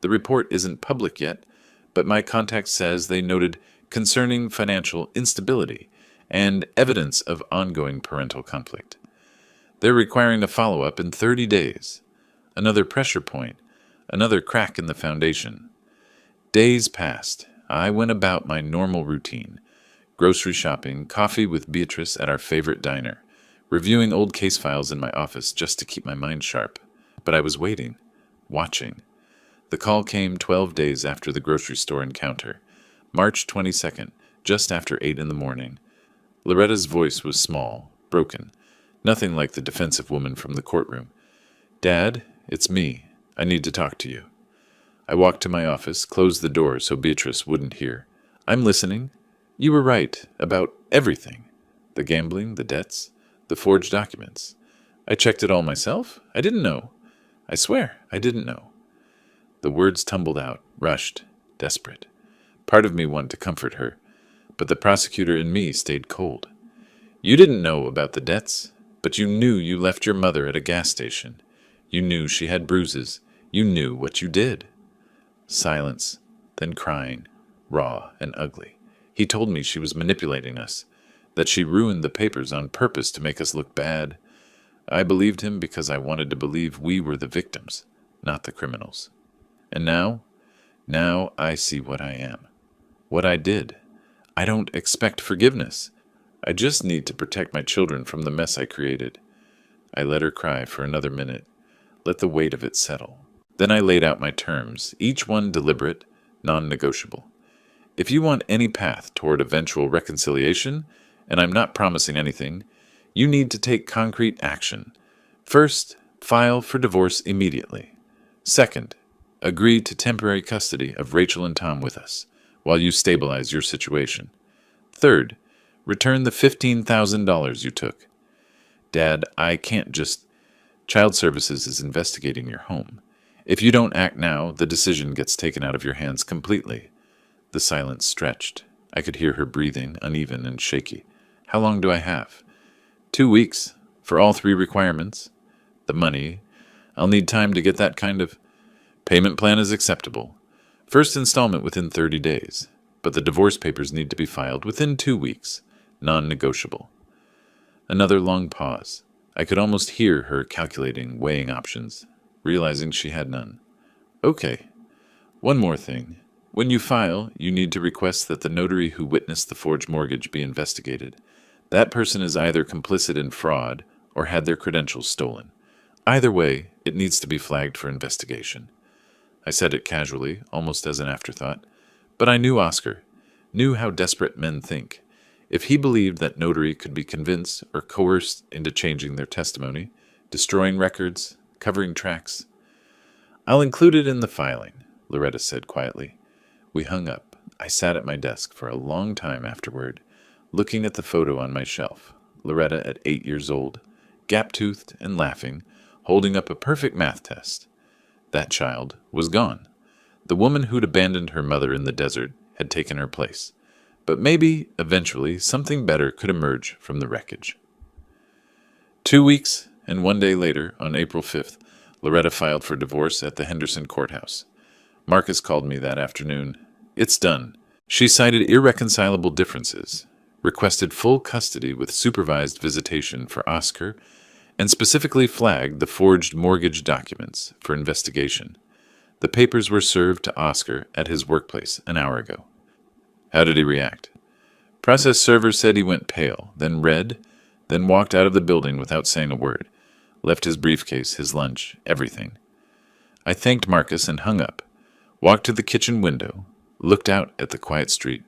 The report isn't public yet, but my contact says they noted concerning financial instability and evidence of ongoing parental conflict. They're requiring a follow-up in 30 days. Another pressure point, another crack in the foundation. Days passed. I went about my normal routine. Grocery shopping, coffee with Beatrice at our favorite diner, reviewing old case files in my office just to keep my mind sharp. But I was waiting, watching. The call came 12 days after the grocery store encounter, March 22nd, just after 8 in the morning. Loretta's voice was small, broken, nothing like the defensive woman from the courtroom. "Dad, it's me. I need to talk to you." I walked to my office, closed the door so Beatrice wouldn't hear. "I'm listening. You were right about everything. The gambling, the debts, the forged documents. I checked it all myself. I didn't know. I swear, I didn't know." The words tumbled out, rushed, desperate. Part of me wanted to comfort her, but the prosecutor in me stayed cold. "You didn't know about the debts, but you knew you left your mother at a gas station. You knew she had bruises. You knew what you did." Silence, then crying, raw and ugly. He told me she was manipulating us, that she ruined the papers on purpose to make us look bad. I believed him because I wanted to believe we were the victims, not the criminals. And now I see what I am, what I did. I don't expect forgiveness. I just need to protect my children from the mess I created. I let her cry for another minute, let the weight of it settle. Then I laid out my terms, each one deliberate, non-negotiable. If you want any path toward eventual reconciliation, and I'm not promising anything, you need to take concrete action. First, file for divorce immediately. Second, agree to temporary custody of Rachel and Tom with us, while you stabilize your situation. Third, return the $15,000 you took. Dad, I can't just... Child Services is investigating your home. If you don't act now, the decision gets taken out of your hands completely. The silence stretched. I could hear her breathing, uneven and shaky. How long do I have? 2 weeks, for all 3 requirements. The money, I'll need time to get that kind of... Payment plan is acceptable. First installment within 30 days. But the divorce papers need to be filed within 2 weeks. Non-negotiable. Another long pause. I could almost hear her calculating, weighing options, realizing she had none. Okay. One more thing. When you file, you need to request that the notary who witnessed the forged mortgage be investigated. That person is either complicit in fraud or had their credentials stolen. Either way, it needs to be flagged for investigation. I said it casually, almost as an afterthought, but I knew Oscar, knew how desperate men think. If he believed that notary could be convinced or coerced into changing their testimony, destroying records, covering tracks. I'll include it in the filing, Loretta said quietly. We hung up. I sat at my desk for a long time afterward, looking at the photo on my shelf. Loretta at 8 years old, gap-toothed and laughing, holding up a perfect math test. That child was gone. The woman who'd abandoned her mother in the desert had taken her place. But maybe, eventually, something better could emerge from the wreckage. 2 weeks and 1 day later, on April 5th, Loretta filed for divorce at the Henderson courthouse. Marcus called me that afternoon. It's done. She cited irreconcilable differences, requested full custody with supervised visitation for Oscar, and specifically flagged the forged mortgage documents for investigation. The papers were served to Oscar at his workplace an hour ago. How did he react? Process server said he went pale, then red, then walked out of the building without saying a word. Left his briefcase, his lunch, everything. I thanked Marcus and hung up, walked to the kitchen window, looked out at the quiet street.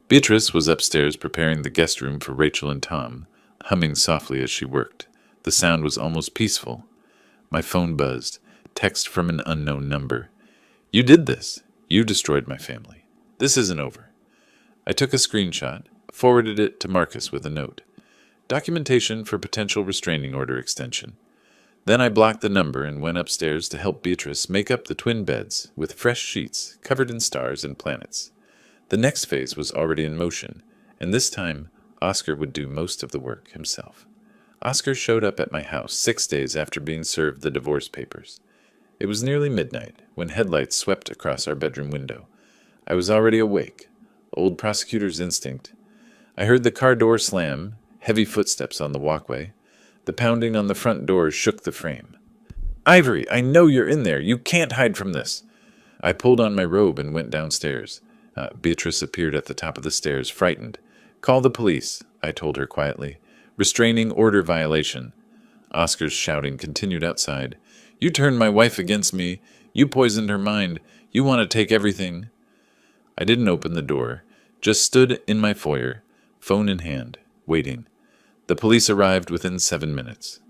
Beatrice was upstairs preparing the guest room for Rachel and Tom, humming softly as she worked. The sound was almost peaceful. My phone buzzed. Text from an unknown number. You did this. You destroyed my family. This isn't over. I took a screenshot, forwarded it to Marcus with a note. Documentation for potential restraining order extension. Then I blocked the number and went upstairs to help Beatrice make up the twin beds with fresh sheets covered in stars and planets. The next phase was already in motion, and this time Oscar would do most of the work himself. Oscar showed up at my house 6 days after being served the divorce papers. It was nearly midnight when headlights swept across our bedroom window. I was already awake, old prosecutor's instinct. I heard the car door slam, heavy footsteps on the walkway. The pounding on the front door shook the frame. Ivory, I know you're in there. You can't hide from this. I pulled on my robe and went downstairs. Beatrice appeared at the top of the stairs, frightened. Call the police, I told her quietly. Restraining order violation. Oscar's shouting continued outside. You turned my wife against me. You poisoned her mind. You want to take everything. I didn't open the door, just stood in my foyer, phone in hand, waiting. The police arrived within 7 minutes.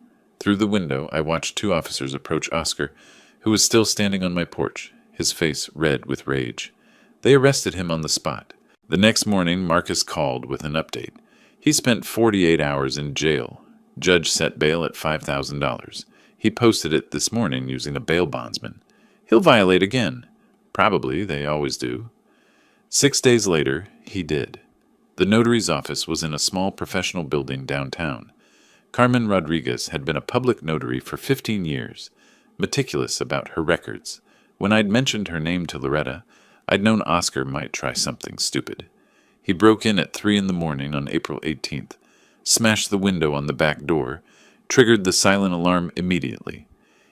Through the window, I watched 2 officers approach Oscar, who was still standing on my porch, his face red with rage. They arrested him on the spot. The next morning, Marcus called with an update. He spent 48 hours in jail. Judge set bail at $5,000. He posted it this morning using a bail bondsman. He'll violate again. Probably, they always do. 6 days later, he did. The notary's office was in a small professional building downtown. Carmen Rodriguez had been a public notary for 15 years, meticulous about her records. When I'd mentioned her name to Loretta, I'd known Oscar might try something stupid. He broke in at 3 a.m. on April 18th, smashed the window on the back door, triggered the silent alarm immediately.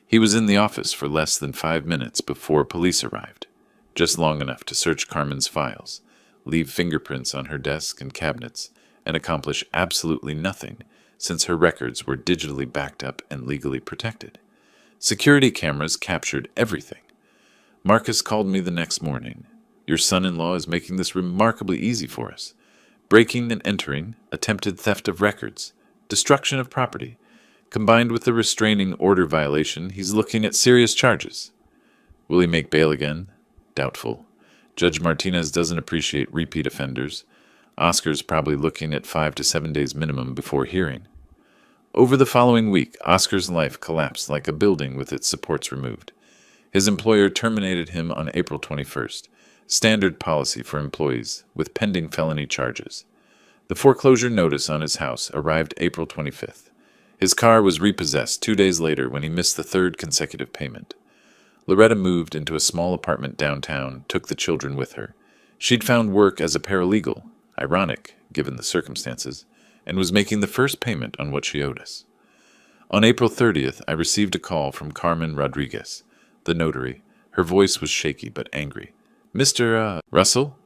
He was in the office for less than 5 minutes before police arrived, just long enough to search Carmen's files, leave fingerprints on her desk and cabinets, and accomplish absolutely nothing since her records were digitally backed up and legally protected. Security cameras captured everything. Marcus called me the next morning. Your son-in-law is making this remarkably easy for us. Breaking and entering, attempted theft of records, destruction of property. Combined with the restraining order violation, he's looking at serious charges. Will he make bail again? Doubtful. Judge Martinez doesn't appreciate repeat offenders. Oscar's probably looking at 5 to 7 days minimum before hearing. Over the following week, Oscar's life collapsed like a building with its supports removed. His employer terminated him on April 21st, standard policy for employees with pending felony charges. The foreclosure notice on his house arrived April 25th. His car was repossessed 2 days later when he missed the 3rd consecutive payment. Loretta moved into a small apartment downtown, took the children with her. She'd found work as a paralegal, ironic given the circumstances, and was making the first payment on what she owed us. On April 30th, I received a call from Carmen Rodriguez, the notary. Her voice was shaky but angry. Mr. Russell?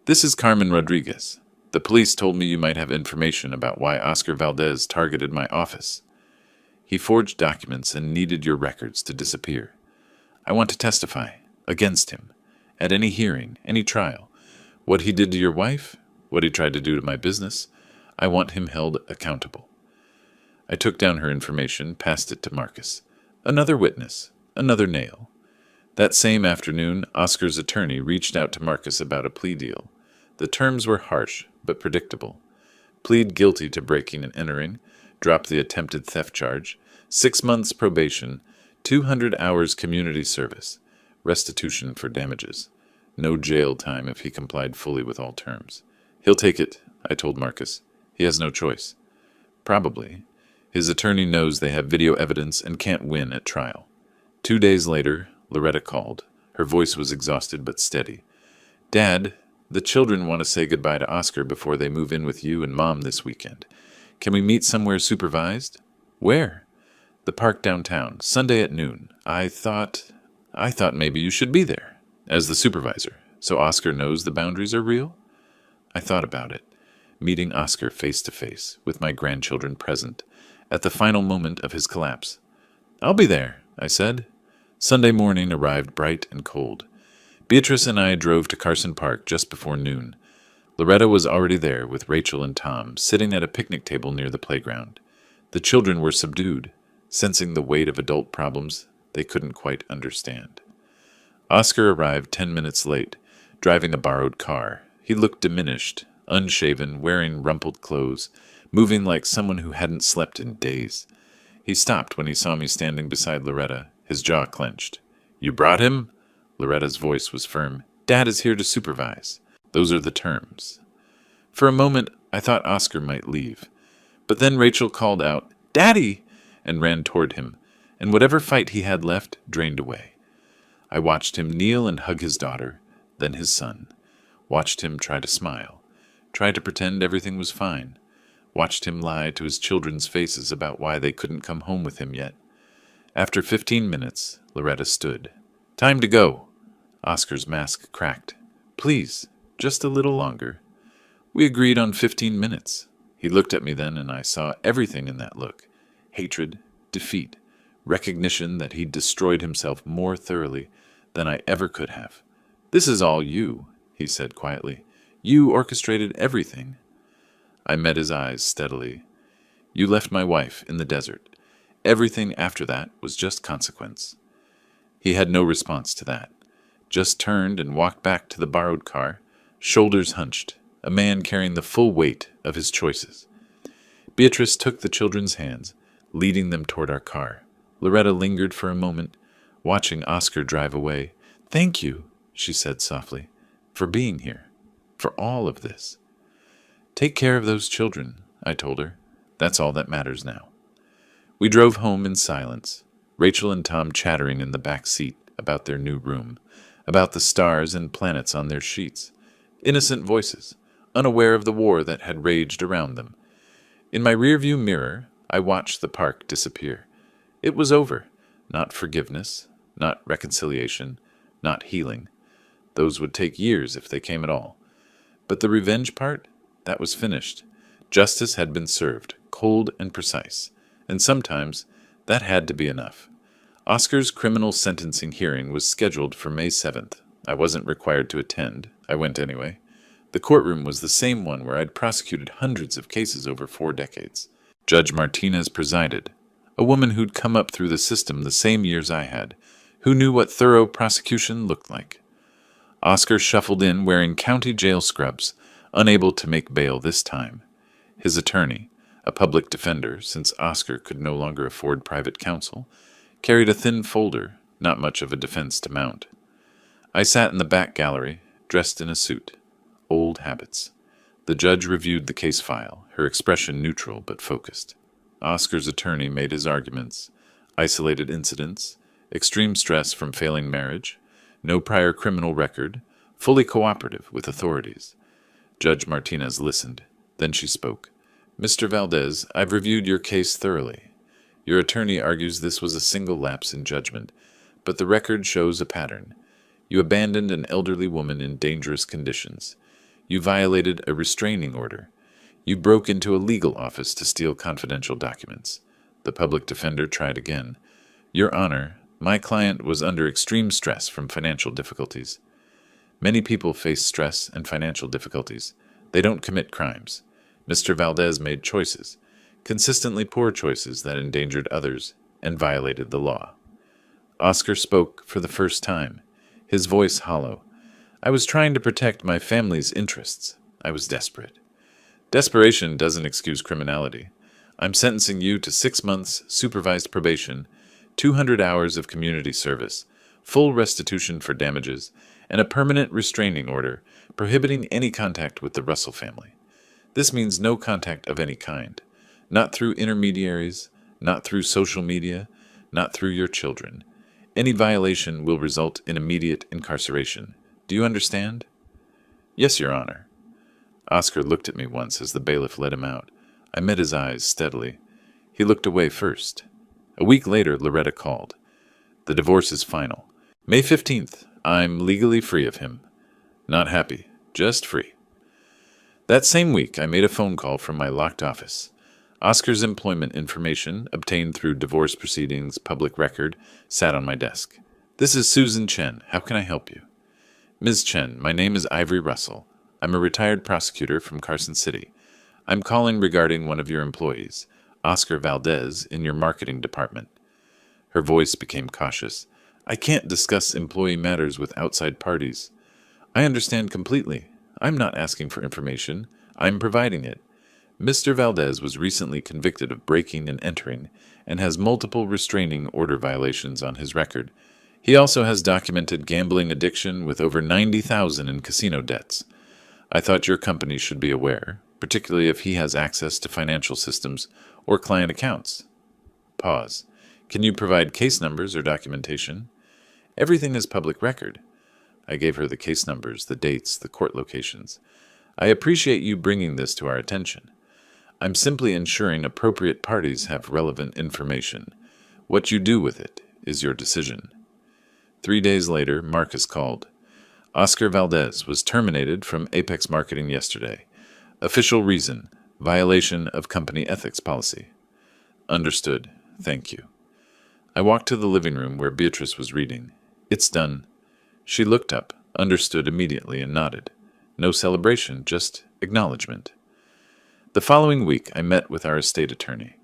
This is Carmen Rodriguez. The police told me you might have information about why Oscar Valdez targeted my office. He forged documents and needed your records to disappear. I want to testify against him at any hearing, any trial. What he did to your wife, what he tried to do to my business, I want him held accountable. I took down her information, passed it to Marcus. Another witness, another nail. That same afternoon, Oscar's attorney reached out to Marcus about a plea deal. The terms were harsh, but predictable. Plead guilty to breaking and entering, drop the attempted theft charge, 6 months probation, 200 hours community service, restitution for damages. No jail time if he complied fully with all terms. He'll take it, I told Marcus. He has no choice. Probably. His attorney knows they have video evidence and can't win at trial. 2 days later, Loretta called. Her voice was exhausted but steady. Dad, the children want to say goodbye to Oscar before they move in with you and Mom this weekend. Can we meet somewhere supervised? Where? The park downtown, Sunday at noon. I thought maybe you should be there, as the supervisor, so Oscar knows the boundaries are real? I thought about it, meeting Oscar face to face, with my grandchildren present, at the final moment of his collapse. I'll be there, I said. Sunday morning arrived bright and cold. Beatrice and I drove to Carson Park just before noon. Loretta was already there with Rachel and Tom, sitting at a picnic table near the playground. The children were subdued, sensing the weight of adult problems they couldn't quite understand. Oscar arrived 10 minutes late, driving a borrowed car. He looked diminished, unshaven, wearing rumpled clothes, moving like someone who hadn't slept in days. He stopped when he saw me standing beside Loretta, his jaw clenched. You brought him? Loretta's voice was firm. Dad is here to supervise. Those are the terms. For a moment, I thought Oscar might leave. But then Rachel called out, Daddy! And ran toward him, and whatever fight he had left drained away. I watched him kneel and hug his daughter, then his son. Watched him try to smile, try to pretend everything was fine. Watched him lie to his children's faces about why they couldn't come home with him yet. After 15 minutes, Loretta stood. Time to go. Oscar's mask cracked. Please, just a little longer. We agreed on 15 minutes. He looked at me then, and I saw everything in that look. Hatred, defeat, recognition that he'd destroyed himself more thoroughly than I ever could have. This is all you, he said quietly. You orchestrated everything. I met his eyes steadily. You left my wife in the desert. Everything after that was just consequence. He had no response to that. Just turned and walked back to the borrowed car, shoulders hunched, a man carrying the full weight of his choices. Beatrice took the children's hands, leading them toward our car. Loretta lingered for a moment, watching Oscar drive away. Thank you, she said softly, for being here, for all of this. Take care of those children, I told her. That's all that matters now. We drove home in silence, Rachel and Tom chattering in the back seat about their new room, about the stars and planets on their sheets. Innocent voices, unaware of the war that had raged around them. In my rearview mirror, I watched the park disappear. It was over. Not forgiveness, not reconciliation, not healing. Those would take years if they came at all. But the revenge part, that was finished. Justice had been served, cold and precise. And sometimes that had to be enough. Oscar's criminal sentencing hearing was scheduled for May 7th. I wasn't required to attend. I went anyway. The courtroom was the same one where I'd prosecuted hundreds of cases over 4 decades. Judge Martinez presided, a woman who'd come up through the system the same years I had, who knew what thorough prosecution looked like. Oscar shuffled in wearing county jail scrubs, unable to make bail this time. His attorney, a public defender, since Oscar could no longer afford private counsel, carried a thin folder, not much of a defense to mount. I sat in the back gallery, dressed in a suit. Old habits. The judge reviewed the case file, her expression neutral but focused. Oscar's attorney made his arguments. Isolated incidents, extreme stress from failing marriage, no prior criminal record, fully cooperative with authorities. Judge Martinez listened. Then she spoke. Mr. Valdez, I've reviewed your case thoroughly. Your attorney argues this was a single lapse in judgment, but the record shows a pattern. You abandoned an elderly woman in dangerous conditions. You violated a restraining order. You broke into a legal office to steal confidential documents. The public defender tried again. Your Honor, my client was under extreme stress from financial difficulties. Many people face stress and financial difficulties. They don't commit crimes. Mr. Valdez made choices. consistently poor choices that endangered others and violated the law. Oscar spoke for the first time, his voice hollow. I was trying to protect my family's interests. I was desperate. Desperation doesn't excuse criminality. I'm sentencing you to 6 months supervised probation, 200 hours of community service, full restitution for damages, and a permanent restraining order prohibiting any contact with the Russell family. This means no contact of any kind. Not through intermediaries, not through social media, not through your children. Any violation will result in immediate incarceration. Do you understand? Yes, Your Honor. Oscar looked at me once as the bailiff let him out. I met his eyes steadily. He looked away first. A week later, Loretta called. The divorce is final. May 15th, I'm legally free of him. Not happy, just free. That same week, I made a phone call from my locked office. Oscar's employment information, obtained through divorce proceedings, public record, sat on my desk. This is Susan Chen. How can I help you? Ms. Chen, my name is Ivory Russell. I'm a retired prosecutor from Carson City. I'm calling regarding one of your employees, Oscar Valdez, in your marketing department. Her voice became cautious. I can't discuss employee matters with outside parties. I understand completely. I'm not asking for information. I'm providing it. Mr. Valdez was recently convicted of breaking and entering and has multiple restraining order violations on his record. He also has documented gambling addiction with over $90,000 in casino debts. I thought your company should be aware, particularly if he has access to financial systems or client accounts. Pause. Can you provide case numbers or documentation? Everything is public record. I gave her the case numbers, the dates, the court locations. I appreciate you bringing this to our attention. I'm simply ensuring appropriate parties have relevant information. What you do with it is your decision. 3 days later, Marcus called. Oscar Valdez was terminated from Apex Marketing yesterday. Official reason, violation of company ethics policy. Understood. Thank you. I walked to the living room where Beatrice was reading. It's done. She looked up, understood immediately, and nodded. No celebration, just acknowledgement. The following week, I met with our estate attorney.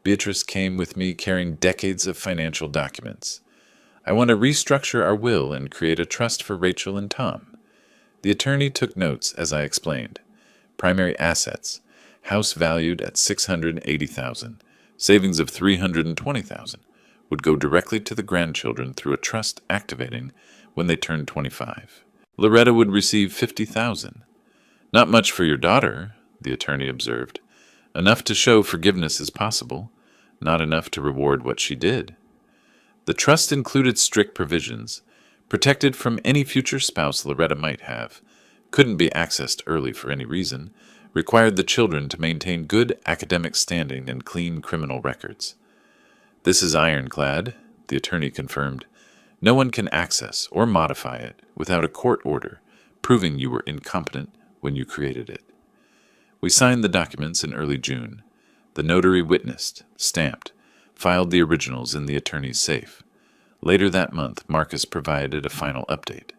Beatrice came with me carrying decades of financial documents. I want to restructure our will and create a trust for Rachel and Tom. The attorney took notes as I explained. Primary assets, house valued at $680,000, savings of $320,000, would go directly to the grandchildren through a trust activating when they turned 25. Loretta would receive $50,000. Not much for your daughter, the attorney observed. Enough to show forgiveness is possible, not enough to reward what she did. The trust included strict provisions, protected from any future spouse Loretta might have, couldn't be accessed early for any reason, required the children to maintain good academic standing and clean criminal records. This is ironclad, the attorney confirmed. No one can access or modify it without a court order proving you were incompetent when you created it. We signed the documents in early June. The notary witnessed, stamped, filed the originals in the attorney's safe. Later that month, Marcus provided a final update.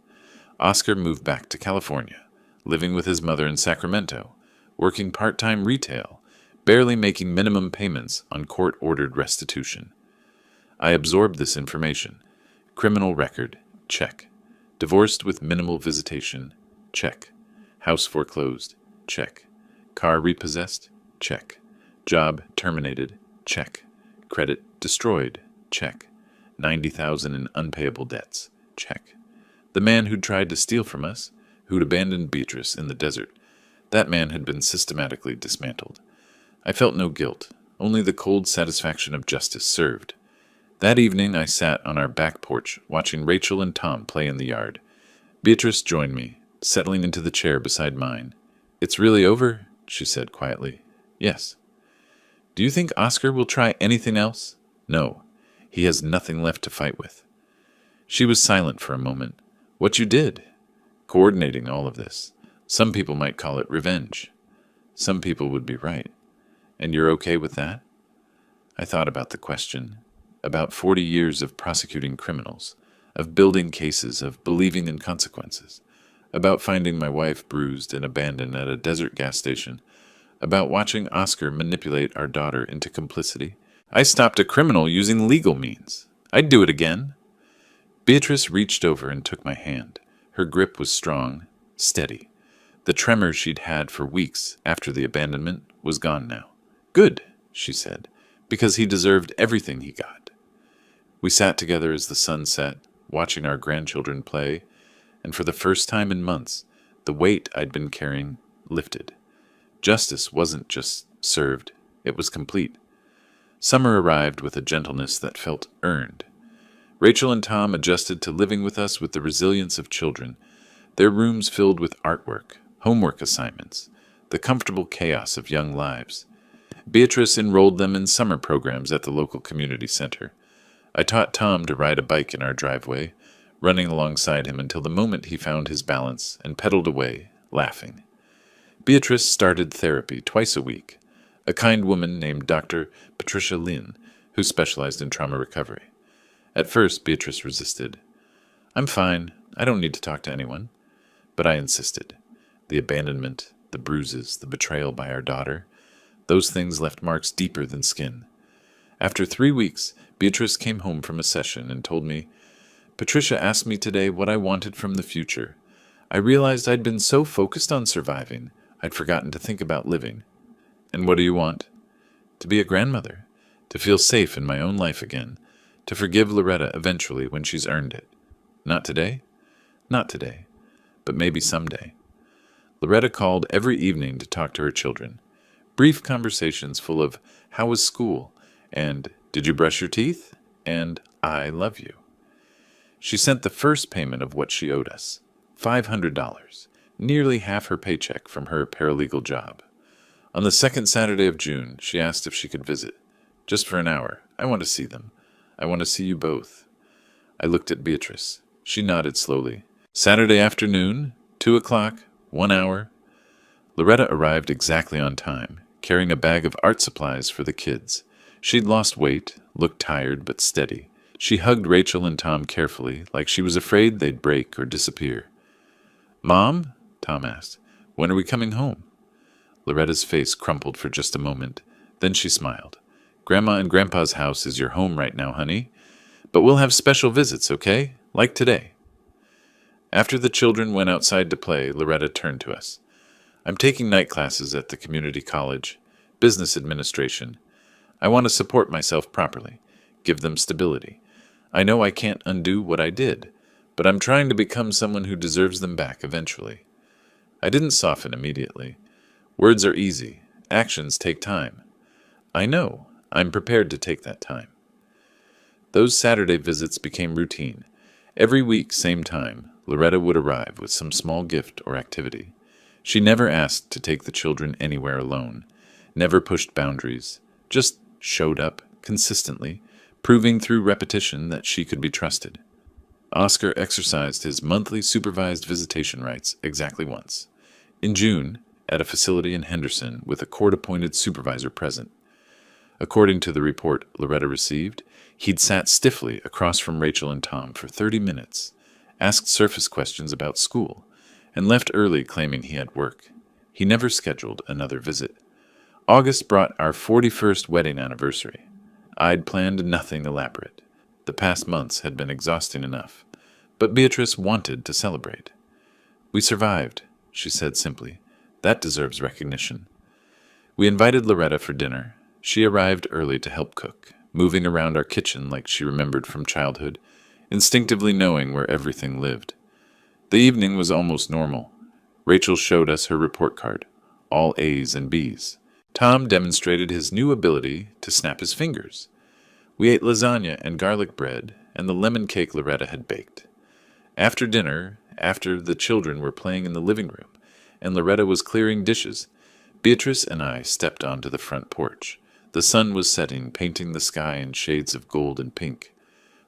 Oscar moved back to California, living with his mother in Sacramento, working part-time retail, barely making minimum payments on court-ordered restitution. I absorbed this information. Criminal record, check. Divorced with minimal visitation, check. House foreclosed, check. Car repossessed, check. Job terminated, check. Credit destroyed, check. $90,000 in unpayable debts, check. The man who'd tried to steal from us, who'd abandoned Beatrice in the desert, that man had been systematically dismantled. I felt no guilt, only the cold satisfaction of justice served. That evening I sat on our back porch watching Rachel and Tom play in the yard. Beatrice joined me, settling into the chair beside mine. "It's really over?" she said quietly. "Yes." "Do you think Oscar will try anything else?" "No. He has nothing left to fight with." She was silent for a moment. "What you did? Coordinating all of this. Some people might call it revenge. Some people would be right. And you're okay with that?" I thought about the question. About 40 years of prosecuting criminals, of building cases, of believing in consequences, about finding my wife bruised and abandoned at a desert gas station, about watching Oscar manipulate our daughter into complicity. I stopped a criminal using legal means. I'd do it again. Beatrice reached over and took my hand. Her grip was strong, steady. The tremor she'd had for weeks after the abandonment was gone now. Good, she said, because he deserved everything he got. We sat together as the sun set, watching our grandchildren play, and for the first time in months, the weight I'd been carrying lifted. Justice wasn't just served, it was complete. Summer arrived with a gentleness that felt earned. Rachel and Tom adjusted to living with us with the resilience of children, their rooms filled with artwork, homework assignments, the comfortable chaos of young lives. Beatrice enrolled them in summer programs at the local community center. I taught Tom to ride a bike in our driveway, running alongside him until the moment he found his balance and pedaled away, laughing. Beatrice started therapy twice a week, a kind woman named Dr. Patricia Lynn, who specialized in trauma recovery. At first, Beatrice resisted. I'm fine. I don't need to talk to anyone. But I insisted. The abandonment, the bruises, the betrayal by our daughter, those things left marks deeper than skin. After 3 weeks, Beatrice came home from a session and told me, Patricia asked me today what I wanted from the future. I realized I'd been so focused on surviving, I'd forgotten to think about living. And what do you want? To be a grandmother, to feel safe in my own life again, to forgive Loretta eventually when she's earned it. Not today? Not today, but maybe someday. Loretta called every evening to talk to her children. Brief conversations full of, how was school? And, did you brush your teeth? And, I love you. She sent the first payment of what she owed us, $500, nearly half her paycheck from her paralegal job. On the second Saturday of June, she asked if she could visit. Just for an hour. I want to see them. I want to see you both. I looked at Beatrice. She nodded slowly. Saturday afternoon, 2 o'clock, 1 hour. Loretta arrived exactly on time, carrying a bag of art supplies for the kids. She'd lost weight, looked tired but steady. She hugged Rachel and Tom carefully, like she was afraid they'd break or disappear. Mom? Tom asked. When are we coming home? Loretta's face crumpled for just a moment. Then she smiled. Grandma and Grandpa's house is your home right now, honey. But we'll have special visits, okay? Like today. After the children went outside to play, Loretta turned to us. I'm taking night classes at the community college, business administration. I want to support myself properly, give them stability. I know I can't undo what I did, but I'm trying to become someone who deserves them back eventually. I didn't soften immediately. Words are easy. Actions take time. I know. I'm prepared to take that time. Those Saturday visits became routine. Every week, same time, Loretta would arrive with some small gift or activity. She never asked to take the children anywhere alone, never pushed boundaries, just showed up consistently, proving through repetition that she could be trusted. Oscar exercised his monthly supervised visitation rights exactly once. In June, at a facility in Henderson with a court-appointed supervisor present. According to the report Loretta received, he'd sat stiffly across from Rachel and Tom for 30 minutes, asked surface questions about school, and left early claiming he had work. He never scheduled another visit. August brought our 41st wedding anniversary. I'd planned nothing elaborate. The past months had been exhausting enough, but Beatrice wanted to celebrate. We survived, she said simply. That deserves recognition. We invited Loretta for dinner. She arrived early to help cook, moving around our kitchen like she remembered from childhood, instinctively knowing where everything lived. The evening was almost normal. Rachel showed us her report card, all A's and B's. Tom demonstrated his new ability to snap his fingers. We ate lasagna and garlic bread and the lemon cake Loretta had baked. After dinner, after the children were playing in the living room, and Loretta was clearing dishes, Beatrice and I stepped onto the front porch. The sun was setting, painting the sky in shades of gold and pink.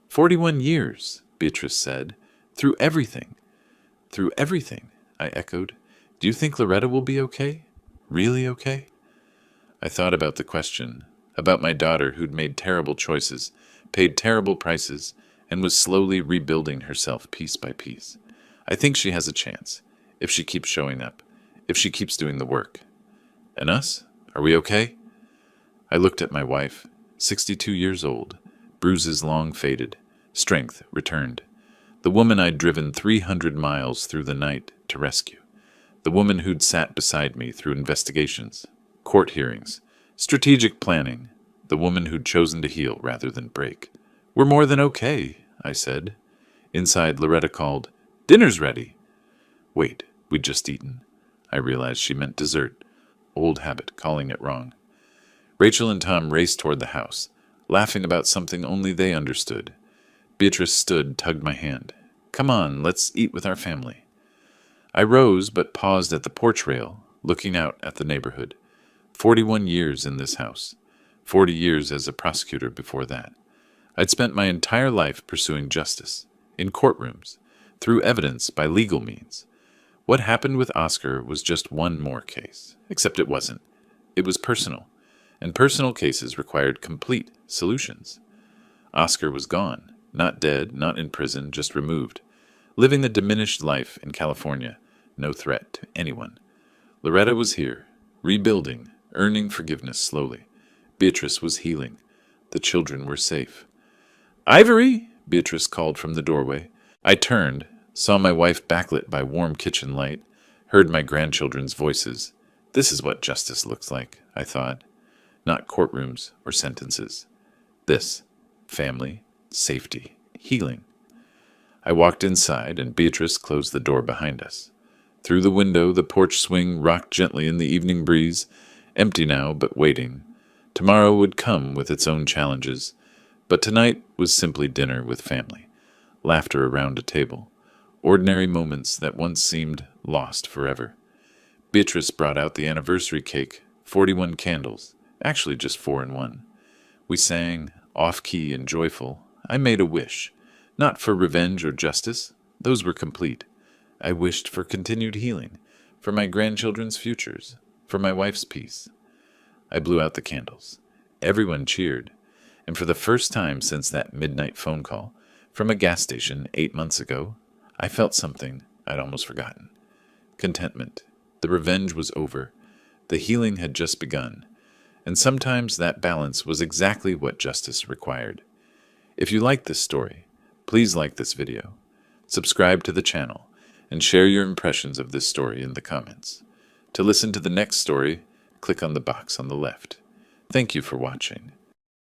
41 years, Beatrice said. Through everything. Through everything, I echoed. Do you think Loretta will be okay? Really okay? I thought about the question, about my daughter who'd made terrible choices, paid terrible prices, and was slowly rebuilding herself piece by piece. I think she has a chance, if she keeps showing up, if she keeps doing the work. And us? Are we okay? I looked at my wife, 62 years old, bruises long faded, strength returned. The woman I'd driven 300 miles through the night to rescue. The woman who'd sat beside me through investigations, court hearings, strategic planning. The woman who'd chosen to heal rather than break. We're more than okay, I said. Inside, Loretta called, "Dinner's ready." Wait, we'd just eaten. I realized she meant dessert. Old habit, calling it wrong. Rachel and Tom raced toward the house, laughing about something only they understood. Beatrice stood, tugged my hand. "Come on, let's eat with our family." I rose, but paused at the porch rail, looking out at the neighborhood. 41 years in this house. 40 years as a prosecutor before that. I'd spent my entire life pursuing justice, in courtrooms, through evidence by legal means. What happened with Oscar was just one more case, except it wasn't. It was personal, and personal cases required complete solutions. Oscar was gone, not dead, not in prison, just removed, living a diminished life in California, no threat to anyone. Loretta was here, rebuilding, earning forgiveness slowly. Beatrice was healing. The children were safe. "Ivory!" Beatrice called from the doorway. I turned, saw my wife backlit by warm kitchen light, heard my grandchildren's voices. This is what justice looks like, I thought. Not courtrooms or sentences. This, family, safety, healing. I walked inside, and Beatrice closed the door behind us. Through the window, the porch swing rocked gently in the evening breeze, empty now, but waiting. Tomorrow would come with its own challenges, but tonight was simply dinner with family, laughter around a table, ordinary moments that once seemed lost forever. Beatrice brought out the anniversary cake, 41 candles, actually just 4 in one. We sang, off-key and joyful. I made a wish, not for revenge or justice. Those were complete. I wished for continued healing, for my grandchildren's futures, for my wife's peace. I blew out the candles. Everyone cheered, and for the first time since that midnight phone call from a gas station 8 months ago, I felt something I'd almost forgotten. Contentment. The revenge was over. The healing had just begun, and sometimes that balance was exactly what justice required. If you like this story, please like this video, subscribe to the channel, and share your impressions of this story in the comments. To listen to the next story, click on the box on the left. Thank you for watching.